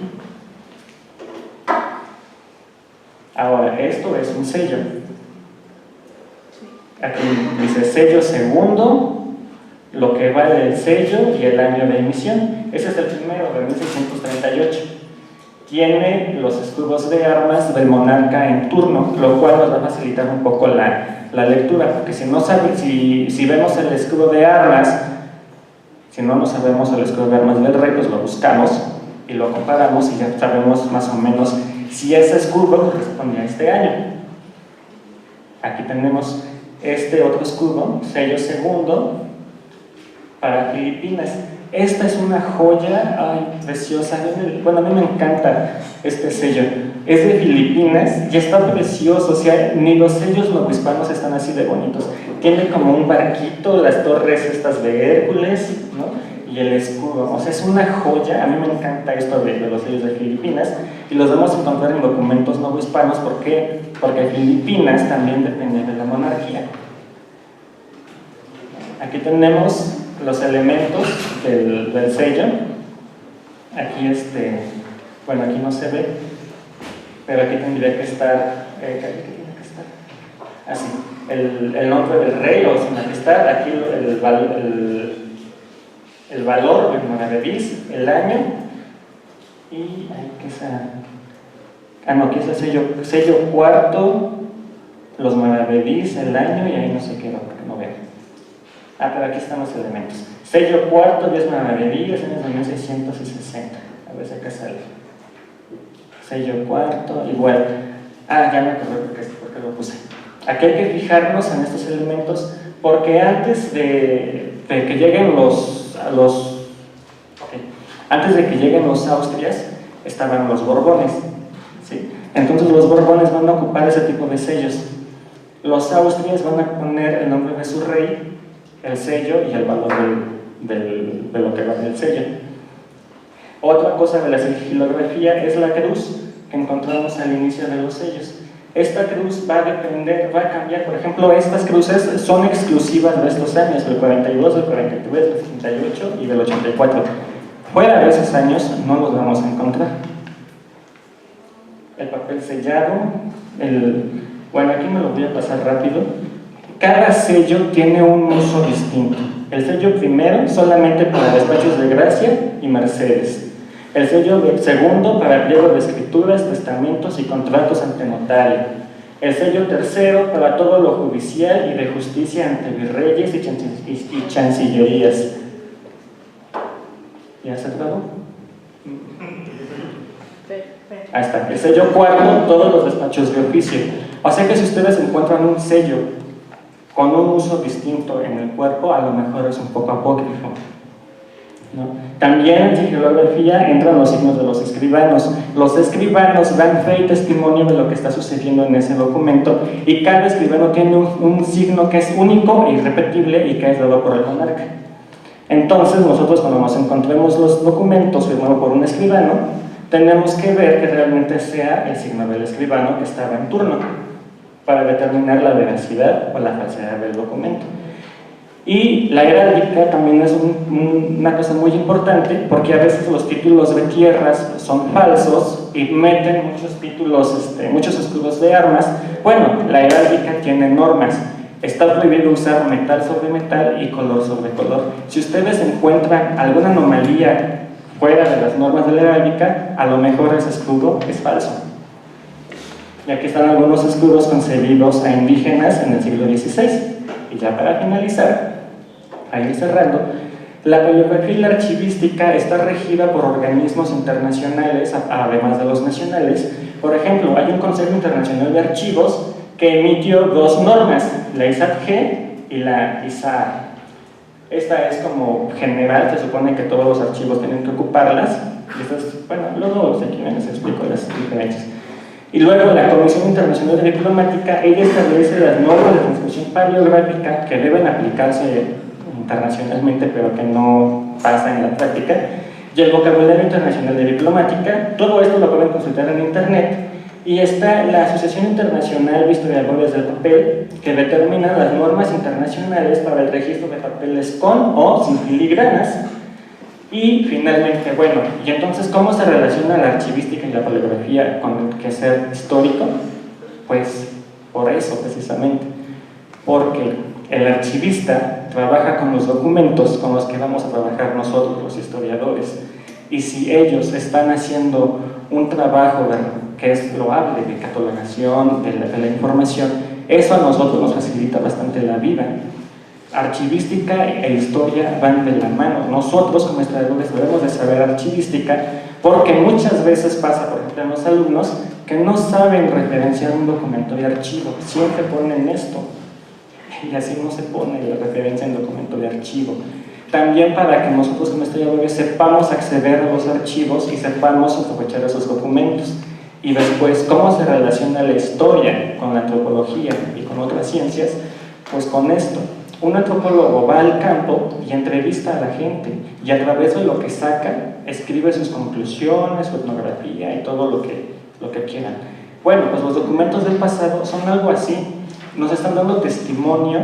Ahora, esto es un sello. Aquí dice sello segundo, lo que vale el sello y el año de emisión. Ese es el primero, de 1638. Tiene los escudos de armas del monarca en turno, lo cual nos va a facilitar un poco la lectura, porque si vemos el escudo de armas, si no sabemos el escudo de armas del rey, pues lo buscamos y lo comparamos y ya sabemos más o menos si ese escudo correspondía a este año. Aquí tenemos este otro escudo, sello segundo, para Filipinas. Esta es una joya, ay, preciosa. Bueno, a mí me encanta este sello. Es de Filipinas y está precioso. O sea, ni los sellos novohispanos están así de bonitos. Tiene como un barquito, las torres estas de Hércules, ¿no? Y el escudo. O sea, es una joya. A mí me encanta esto de los sellos de Filipinas y los vamos a encontrar en documentos novohispanos. ¿Por qué? Porque Filipinas también depende de la monarquía. Aquí tenemos los elementos del sello. Aquí bueno, aquí no se ve, pero aquí tendría que estar, así, el nombre del rey o sin majestad, aquí el valor del maravedís, el año, y aquí aquí es el sello cuarto, los maravedís, el año, y ahí no se queda porque no veo. Pero aquí están los elementos. Sello cuarto, 10 maravedíes, años de 1660. A ver si acá sale. Sello cuarto, igual. Ya me acordé porque lo puse. Aquí hay que fijarnos en estos elementos porque antes de que lleguen antes de que lleguen los Austrias, estaban los Borbones, ¿sí? Entonces los Borbones van a ocupar ese tipo de sellos. Los Austrias van a poner el nombre de su rey, el sello y el valor de lo que vale el sello. Otra cosa de la sigilografía es la cruz que encontramos al inicio de los sellos. Esta cruz va a depender, va a cambiar. Por ejemplo, estas cruces son exclusivas de estos años, del 42, del 43, del 68 y del 84. Fuera de esos años no los vamos a encontrar. El papel sellado, bueno, aquí me lo voy a pasar rápido. Cada sello tiene un uso distinto. El sello primero solamente para despachos de gracia y mercedes. El sello segundo para pliego de escrituras, testamentos y contratos ante notario. El sello tercero para todo lo judicial y de justicia ante virreyes y chancillerías. ¿Ya se acabó? Ahí está. El sello cuarto, todos los despachos de oficio. O sea que si ustedes encuentran un sello con un uso distinto en el cuerpo, a lo mejor es un poco apócrifo, ¿no? También en sigilografía entran los signos de los escribanos. Los escribanos dan fe y testimonio de lo que está sucediendo en ese documento, y cada escribano tiene un signo que es único e irrepetible y que es dado por el monarca. Entonces nosotros, cuando nos encontremos los documentos firmados por un escribano, tenemos que ver que realmente sea el signo del escribano que estaba en turno para determinar la veracidad o la falsedad del documento. Y la heráldica también es una cosa muy importante, porque a veces los títulos de tierras son falsos y meten muchos títulos, muchos escudos de armas. Bueno, la heráldica tiene normas. Está prohibido usar metal sobre metal y color sobre color. Si ustedes encuentran alguna anomalía fuera de las normas de la heráldica, a lo mejor ese escudo es falso. Y aquí están algunos escudos concedidos a indígenas en el siglo XVI. Y ya para finalizar, a ir cerrando, la paleografía y la archivística está regida por organismos internacionales, además de los nacionales. Por ejemplo, hay un Consejo Internacional de Archivos que emitió dos normas, la ISAT-G y la ISAR. Esta es como general, se supone que todos los archivos tienen que ocuparlas. Bueno, luego si quieren les explico las diferencias. Y luego la Comisión Internacional de Diplomática, ella establece las normas de transcripción paleográfica que deben aplicarse internacionalmente, pero que no pasa en la práctica, y el vocabulario internacional de diplomática. Todo esto lo pueden consultar en internet. Y está la Asociación Internacional de Historiadores del Papel, que determina las normas internacionales para el registro de papeles con o sin filigranas. Y finalmente, bueno, y entonces, ¿cómo se relaciona la archivística y la paleografía con el quehacer histórico? Pues por eso, precisamente, porque el archivista trabaja con los documentos con los que vamos a trabajar nosotros, los historiadores, y si ellos están haciendo un trabajo que es loable de catalogación de la información, eso a nosotros nos facilita bastante la vida. Archivística e historia van de la mano. Nosotros como historiadores debemos de saber archivística, porque muchas veces pasa, por ejemplo, en los alumnos que no saben referenciar un documento de archivo, siempre ponen esto, y así no se pone la referencia en documento de archivo. También para que nosotros como historiadores sepamos acceder a los archivos y sepamos aprovechar esos documentos. Y después, ¿cómo se relaciona la historia con la antropología y con otras ciencias? Pues con esto. Un antropólogo va al campo y entrevista a la gente, y a través de lo que saca, escribe sus conclusiones, su etnografía y todo lo que quieran. Bueno, pues los documentos del pasado son algo así. Nos están dando testimonio.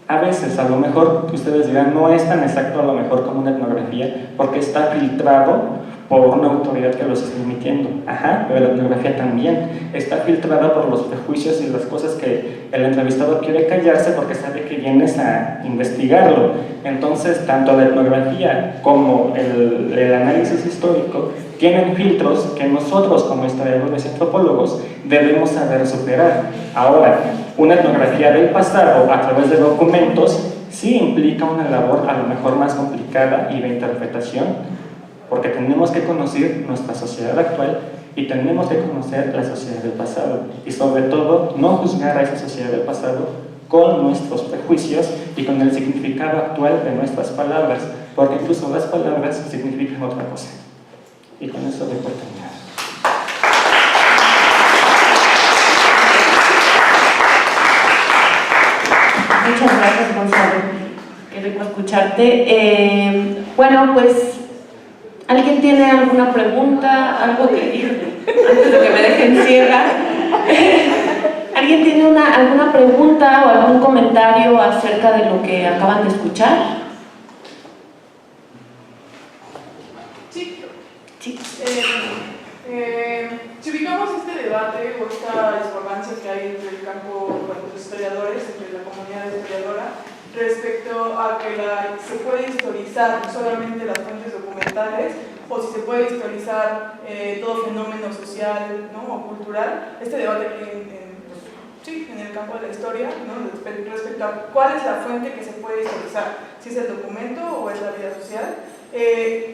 A veces, a lo mejor, que ustedes dirán, no es tan exacto a lo mejor como una etnografía, porque está filtrado por una autoridad que los está emitiendo. Ajá, pero la etnografía también está filtrada por los prejuicios y las cosas que el entrevistado quiere callarse porque sabe que vienes a investigarlo. Entonces, tanto la etnografía como el análisis histórico tienen filtros que nosotros como historiadores y antropólogos debemos saber superar. Ahora, una etnografía del pasado a través de documentos sí implica una labor a lo mejor más complicada y de interpretación, porque tenemos que conocer nuestra sociedad actual y tenemos que conocer la sociedad del pasado, y sobre todo no juzgar a esa sociedad del pasado con nuestros prejuicios y con el significado actual de nuestras palabras, porque incluso las palabras significan otra cosa. Y con eso doy por terminar. Muchas gracias, Gonzalo. Qué rico escucharte. Bueno, pues ¿Alguien tiene alguna pregunta? Algo que, híjole, antes de que me dejen ciega. ¿Alguien tiene alguna pregunta o algún comentario acerca de lo que acaban de escuchar? Sí. Sí. Si ubicamos este debate o esta discordancia que hay entre el campo de los historiadores, entre la comunidad historiadora, respecto a que se puede historizar solamente las fuentes documentales o si se puede historizar todo fenómeno social, ¿no?, o cultural, este debate en el campo de la historia, ¿no?, respecto a cuál es la fuente que se puede historizar, si es el documento o es la vida social.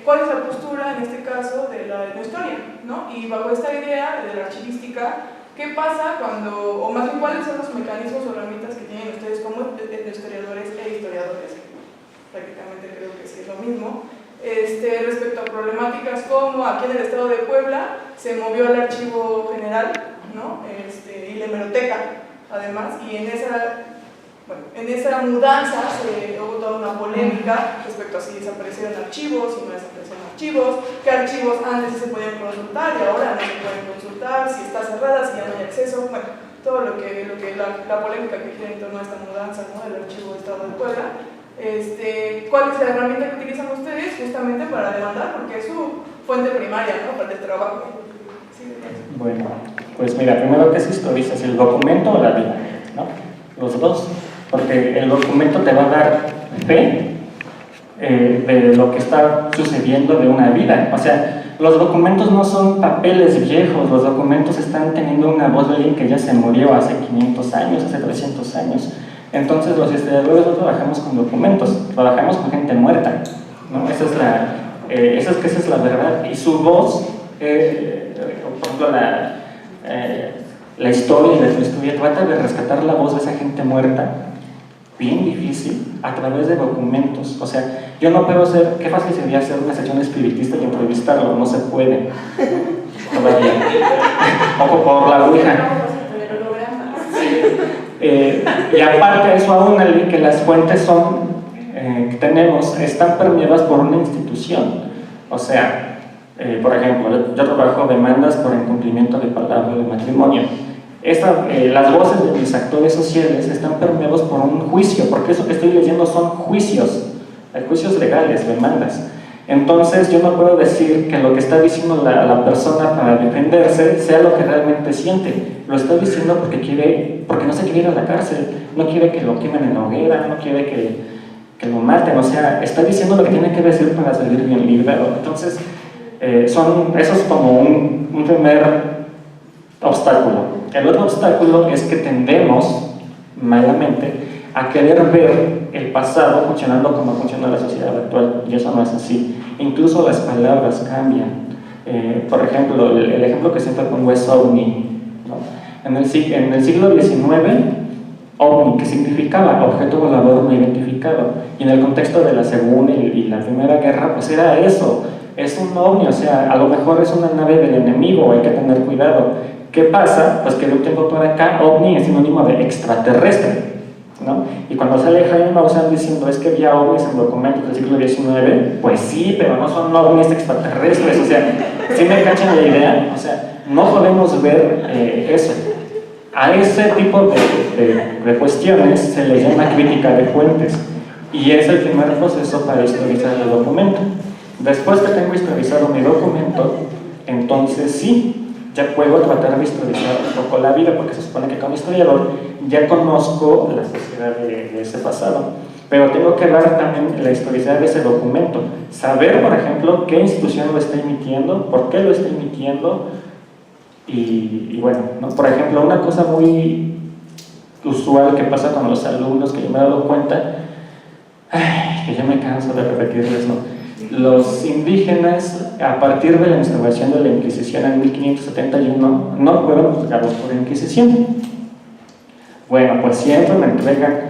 ¿Cuál es la postura en este caso de la historia, ¿no? Y bajo esta idea de la archivística, ¿qué pasa cuando, o más bien cuáles son los mecanismos o herramientas que tienen ustedes como historiadores e historiadores? Prácticamente creo que sí es lo mismo. Respecto a problemáticas como aquí en el estado de Puebla se movió el archivo general, ¿no?, y la hemeroteca, además, y en esa mudanza hubo toda una polémica respecto a si desaparecieron archivos, si no desaparecieron archivos, qué archivos antes sí se podían consultar y ahora no se pueden consultar, si está cerrada, si ya no hay acceso, bueno, todo lo que la polémica que gira en torno a esta mudanza, ¿no?, del archivo del Estado de Puebla. ¿Cuál es la herramienta que utilizan ustedes justamente para demandar? Porque es su fuente primaria, ¿no?, para el trabajo. Sí, bueno, pues mira, primero, ¿qué se historiza? ¿Si el documento o la vida? ¿No? Los dos, porque el documento te va a dar fe de lo que está sucediendo de una vida. O sea, los documentos no son papeles viejos, los documentos están teniendo una voz de alguien que ya se murió hace 500 años, hace 300 años. Entonces los historiadores no trabajamos con documentos, trabajamos con gente muerta, ¿no? Esa es la verdad, y su voz, por ejemplo, la historia y la historia trata de rescatar la voz de esa gente muerta, bien difícil, a través de documentos. O sea, yo no puedo hacer, qué fácil sería hacer una sección espiritista y entrevistarlo, no se puede todavía, ojo por la ouija. Y aparte de eso, aún que las fuentes que tenemos están permeadas por una institución. O sea, por ejemplo, yo trabajo demandas por incumplimiento de palabra de matrimonio. Las voces de mis actores sociales están permeados por un juicio, porque eso que estoy leyendo son juicios, juicios legales, demandas. Entonces yo no puedo decir que lo que está diciendo la persona para defenderse sea lo que realmente siente. Lo está diciendo porque no se quiere ir a la cárcel, no quiere que lo quemen en la hoguera, no quiere que lo maten. O sea, está diciendo lo que tiene que decir para salir bien librado. Entonces, eso es como un primer obstáculo. El otro obstáculo es que tendemos, malamente, a querer ver el pasado funcionando como funciona la sociedad actual, y eso no es así. Incluso las palabras cambian. Por ejemplo, el ejemplo que siempre pongo es ovni, ¿no? En el siglo XIX, ovni, que significaba objeto volador no identificado, y en el contexto de la Segunda y la Primera Guerra, pues era eso, es un ovni, o sea, a lo mejor es una nave del enemigo, hay que tener cuidado. ¿Qué pasa? Pues que de un tiempo para acá, ovni es sinónimo de extraterrestre, ¿no? Y cuando sale Jaime Maussan diciendo es que había ovnis en documentos del siglo XIX, pues sí, pero no son ovnis extraterrestres. O sea, ¿sí me cachan la idea? O sea, no podemos ver eso. A ese tipo de cuestiones se le llama crítica de fuentes, y es el primer proceso para historizar el documento. Después que tengo historizado mi documento, entonces sí, ya puedo tratar de historizar un poco la vida, porque se supone que como historiador ya conozco la sociedad de ese pasado, pero tengo que dar también la historicidad de ese documento, saber, por ejemplo, qué institución lo está emitiendo, por qué lo está emitiendo, y bueno, ¿no? Por ejemplo, una cosa muy usual que pasa con los alumnos, que yo me he dado cuenta, que ya me canso de repetirles, ¿no? Los indígenas, a partir de la instauración de la Inquisición en 1571, no fueron juzgados por la Inquisición. Bueno, pues siempre me entregan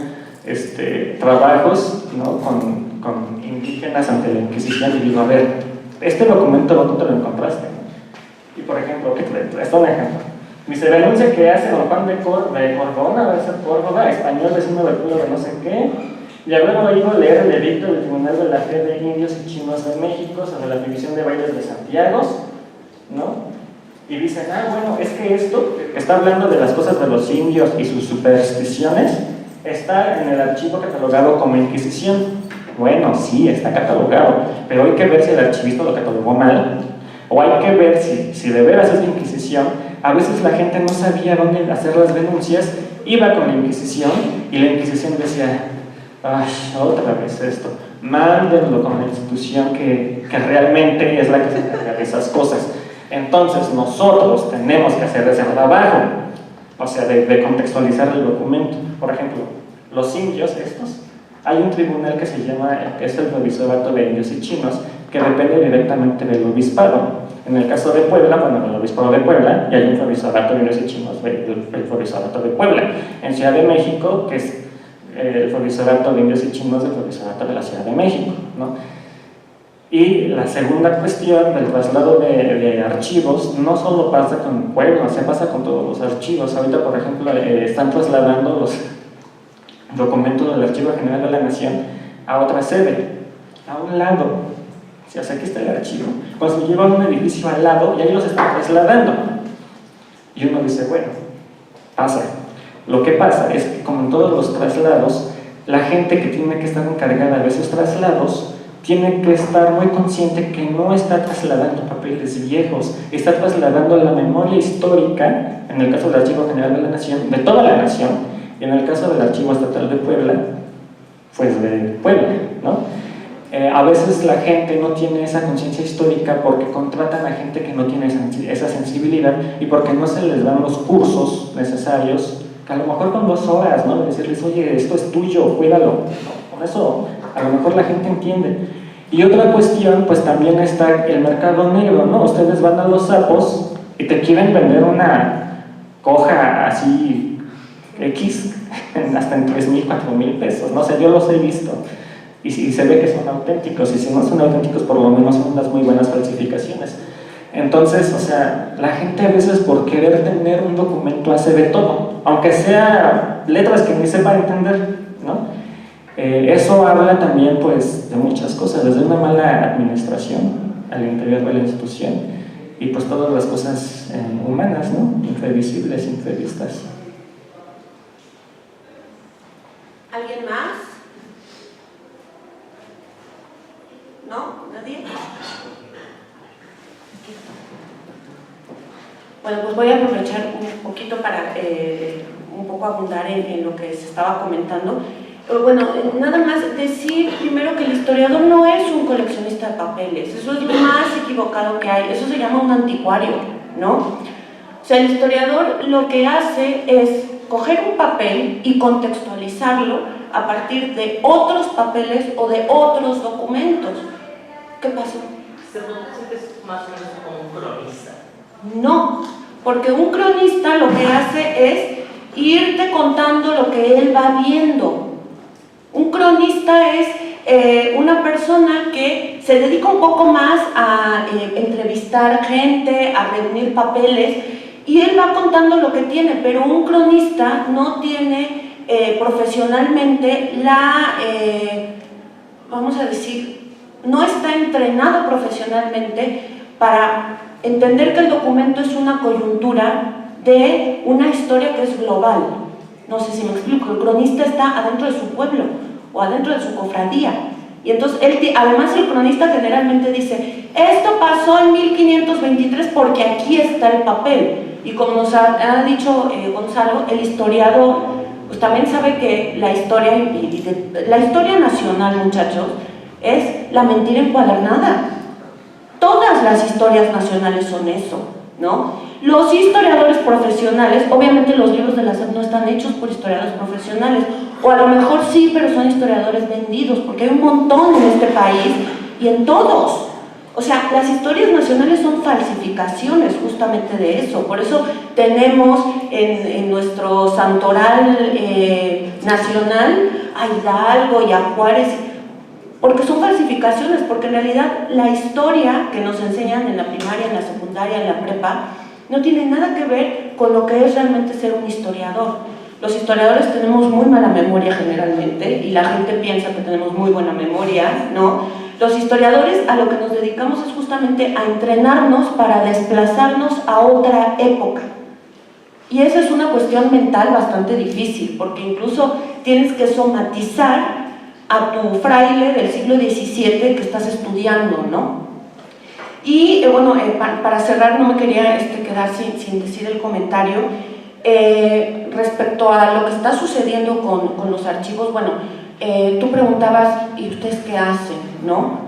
trabajos, ¿no?, con indígenas ante la Inquisición, y digo, a ver, este documento ¿dónde te lo encontraste? Y por ejemplo, esto es un ejemplo. Dice, denuncia que hace don Juan de Cordona, de ser Córdoba, español, vecino del pueblo de no sé qué, de haber oído leer el edicto del Tribunal de la Fe de Indios y Chinos de México sobre la prohibición de bailes de Santiago, ¿no? Y dicen, bueno, es que esto está hablando de las cosas de los indios y sus supersticiones, está en el archivo catalogado como Inquisición. Bueno, sí, está catalogado, pero hay que ver si el archivista lo catalogó mal, o hay que ver si de veras es la Inquisición. A veces la gente no sabía dónde hacer las denuncias, iba con la Inquisición, y la Inquisición decía, ¡ay, otra vez esto! Mándenlo con la institución que realmente es la que se encarga de esas cosas. Entonces nosotros tenemos que hacer ese trabajo, o sea, de contextualizar el documento. Por ejemplo, los indios estos, hay un tribunal que se llama, que es el Provisorato de Indios y Chinos, que depende directamente del obispado. En el caso de Puebla, bueno, el obispado de Puebla, y hay un Provisorato de Indios y Chinos, el Provisorato de Puebla. En Ciudad de México, que es el Provisorato de Indios y Chinos del Provisorato de la Ciudad de México, ¿no? Y la segunda cuestión del traslado de archivos no solo pasa con Puebla, se pasa con todos los archivos. Ahorita, por ejemplo, están trasladando los documentos del Archivo General de la Nación a otra sede, a un lado. O sea, aquí está el archivo. Cuando se llevan un edificio al lado, y ahí los están trasladando. Y uno dice, bueno, pasa. Lo que pasa es que, como en todos los traslados, la gente que tiene que estar encargada de esos traslados tiene que estar muy consciente que no está trasladando papeles viejos, está trasladando la memoria histórica, en el caso del Archivo General de la Nación, de toda la nación, y en el caso del Archivo Estatal de Puebla, pues de Puebla, ¿no? A veces la gente no tiene esa conciencia histórica porque contratan a gente que no tiene esa sensibilidad y porque no se les dan los cursos necesarios, que a lo mejor con 2 horas, ¿no? De decirles, oye, esto es tuyo, cuídalo, ¿no? Con eso a lo mejor la gente entiende. Y otra cuestión, pues también está el mercado negro, ¿no? Ustedes van a los sapos y te quieren vender una coja así X, hasta en 3,000, 4,000 pesos, no sé, yo los he visto. Y se ve que son auténticos, y si no son auténticos, por lo menos son unas muy buenas falsificaciones. Entonces, o sea, la gente a veces por querer tener un documento hace de todo, aunque sea letras que ni sepa entender, ¿no? Eso habla también, pues, de muchas cosas, desde una mala administración al interior de la institución y pues todas las cosas humanas, ¿no? Imprevisibles, imprevistas. ¿Alguien más? ¿No? ¿Nadie? Bueno, pues voy a aprovechar un poquito para un poco abundar en lo que se estaba comentando. Bueno, nada más decir primero que el historiador no es un coleccionista de papeles, eso es lo más equivocado que hay, eso se llama un anticuario, ¿no? O sea, el historiador lo que hace es coger un papel y contextualizarlo a partir de otros papeles o de otros documentos. ¿Qué pasó? Se produce que es más o menos como un cronista. No, porque un cronista lo que hace es irte contando lo que él va viendo. Un cronista es una persona que se dedica un poco más a entrevistar gente, a reunir papeles, y él va contando lo que tiene, pero un cronista no tiene profesionalmente vamos a decir, no está entrenado profesionalmente para entender que el documento es una coyuntura de una historia que es global. No sé si me explico, el cronista está adentro de su pueblo o adentro de su cofradía. Y entonces, además el cronista generalmente dice, esto pasó en 1523 porque aquí está el papel. Y como nos ha dicho Gonzalo, el historiador pues también sabe que la historia nacional, muchachos, es la mentira encuadernada. Todas las historias nacionales son eso, ¿no? Los historiadores profesionales, obviamente los libros de la SEP no están hechos por historiadores profesionales, o a lo mejor sí, pero son historiadores vendidos, porque hay un montón en este país y en todos. O sea, las historias nacionales son falsificaciones justamente de eso. Por eso tenemos en nuestro santoral nacional a Hidalgo y a Juárez, porque son falsificaciones, porque en realidad la historia que nos enseñan en la primaria, en la secundaria, en la prepa, no tiene nada que ver con lo que es realmente ser un historiador. Los historiadores tenemos muy mala memoria generalmente y la gente piensa que tenemos muy buena memoria, ¿no? Los historiadores a lo que nos dedicamos es justamente a entrenarnos para desplazarnos a otra época. Y esa es una cuestión mental bastante difícil, porque incluso tienes que somatizar a tu fraile del siglo XVII que estás estudiando, ¿no? Y bueno, para cerrar, no me quería quedar sin decir el comentario respecto a lo que está sucediendo con los archivos. Bueno, tú preguntabas, ¿y ustedes qué hacen?, ¿no?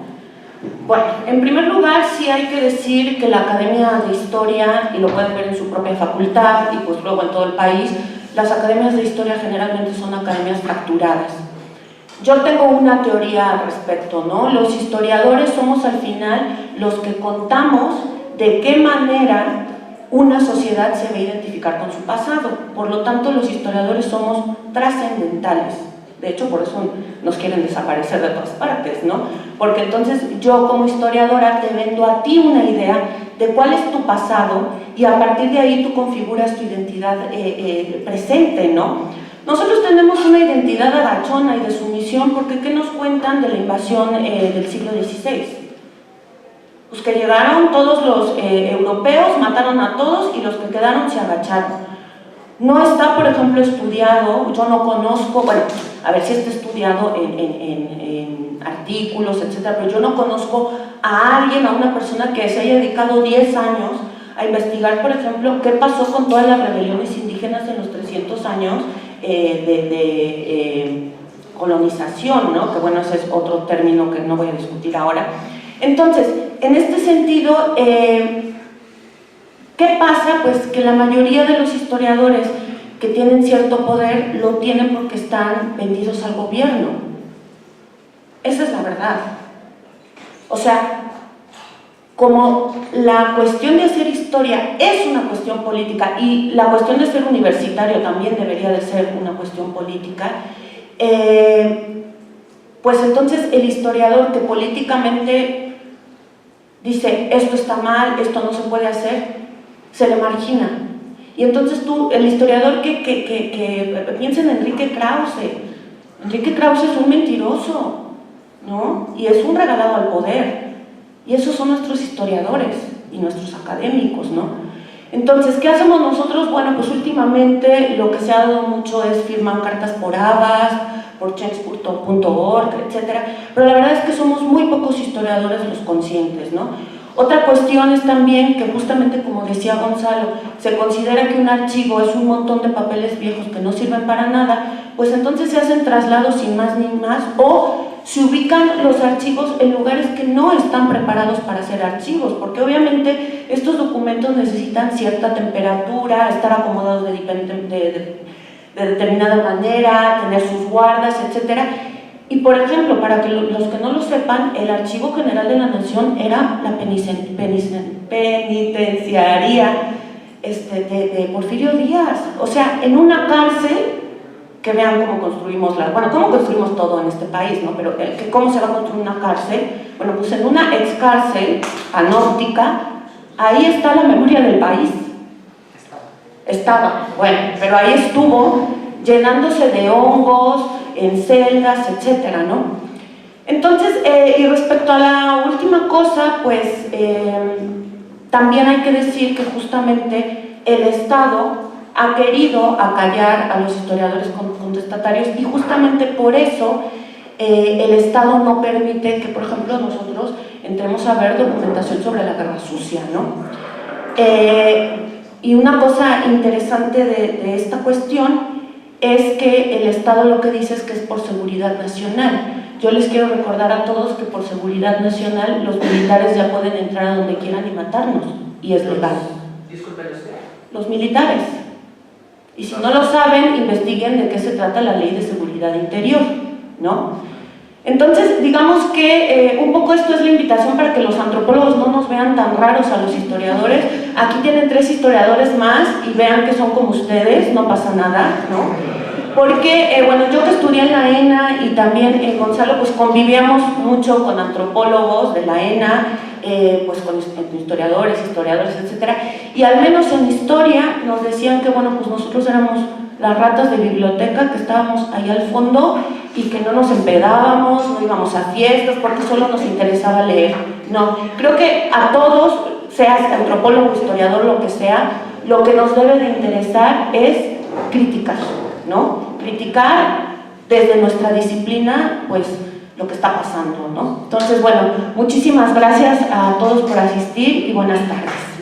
Bueno, en primer lugar sí hay que decir que la Academia de Historia, y lo pueden ver en su propia facultad y pues luego en todo el país, las academias de historia generalmente son academias fracturadas. Yo tengo una teoría al respecto, ¿no? Los historiadores somos al final los que contamos de qué manera una sociedad se va a identificar con su pasado. Por lo tanto, los historiadores somos trascendentales. De hecho, por eso nos quieren desaparecer de todas partes, ¿no? Porque entonces yo como historiadora te vendo a ti una idea de cuál es tu pasado y a partir de ahí tú configuras tu identidad presente, ¿no? Nosotros tenemos una identidad agachona y de sumisión porque ¿qué nos cuentan de la invasión del siglo XVI? Pues que llegaron todos los europeos, mataron a todos y los que quedaron se agacharon. No está, por ejemplo, estudiado, yo no conozco, bueno, a ver si está estudiado en artículos, etcétera, pero yo no conozco a alguien, a una persona que se haya dedicado 10 años a investigar, por ejemplo, qué pasó con todas las rebeliones indígenas en los 300 años de colonización, ¿no? Que bueno, ese es otro término que no voy a discutir ahora. Entonces, en este sentido, ¿qué pasa? Pues que la mayoría de los historiadores que tienen cierto poder lo tienen porque están vendidos al gobierno. Esa es la verdad. O sea, como la cuestión de hacer historia es una cuestión política y la cuestión de ser universitario también debería de ser una cuestión política, pues entonces el historiador que políticamente dice esto está mal, esto no se puede hacer, se le margina. Y entonces tú, el historiador que piensa en Enrique Krause es un mentiroso, ¿no? Y es un regalado al poder. Y esos son nuestros historiadores y nuestros académicos, ¿no? Entonces, ¿qué hacemos nosotros? Bueno, pues últimamente lo que se ha dado mucho es firmar cartas por Abbas, por change.org, etc. Pero la verdad es que somos muy pocos historiadores los conscientes, ¿no? Otra cuestión es también que justamente como decía Gonzalo, se considera que un archivo es un montón de papeles viejos que no sirven para nada, pues entonces se hacen traslados sin más ni más o se ubican los archivos en lugares que no están preparados para ser archivos, porque obviamente estos documentos necesitan cierta temperatura, estar acomodados de determinada manera, tener sus guardas, etc. Y por ejemplo, para que los que no lo sepan, el Archivo General de la Nación era la penitenciaría de Porfirio Díaz. O sea, en una cárcel, que vean cómo construimos cómo construimos todo en este país, ¿no? Pero cómo se va a construir una cárcel. Bueno, pues en una ex cárcel panóptica, ahí está la memoria del país. Estaba, bueno, pero ahí estuvo llenándose de hongos, en celdas, etcétera, ¿no? Entonces, y respecto a la última cosa, pues también hay que decir que justamente el Estado ha querido acallar a los historiadores contestatarios y justamente por eso el Estado no permite que, por ejemplo, nosotros entremos a ver documentación sobre la Guerra Sucia, ¿no? Y una cosa interesante de esta cuestión es que el Estado lo que dice es que es por seguridad nacional. Yo les quiero recordar a todos que por seguridad nacional los militares ya pueden entrar a donde quieran y matarnos, y es legal. Disculpen usted. Los militares. Y si no lo saben, investiguen de qué se trata la Ley de Seguridad Interior, ¿no? Entonces, digamos que un poco esto es la invitación para que los antropólogos no nos vean tan raros a los historiadores. Aquí tienen 3 historiadores más y vean que son como ustedes, no pasa nada, ¿no? Porque, bueno, yo que estudié en la ENA y también en Gonzalo, pues convivíamos mucho con antropólogos de la ENA, pues con historiadores, etc. Y al menos en historia nos decían que, bueno, pues nosotros éramos las ratas de biblioteca que estábamos ahí al fondo y que no nos empedábamos, no íbamos a fiestas porque solo nos interesaba leer. No, creo que a todos, seas antropólogo, historiador, lo que sea, lo que nos debe de interesar es criticar, ¿no? Criticar desde nuestra disciplina, pues, lo que está pasando, ¿no? Entonces, bueno, muchísimas gracias a todos por asistir y buenas tardes.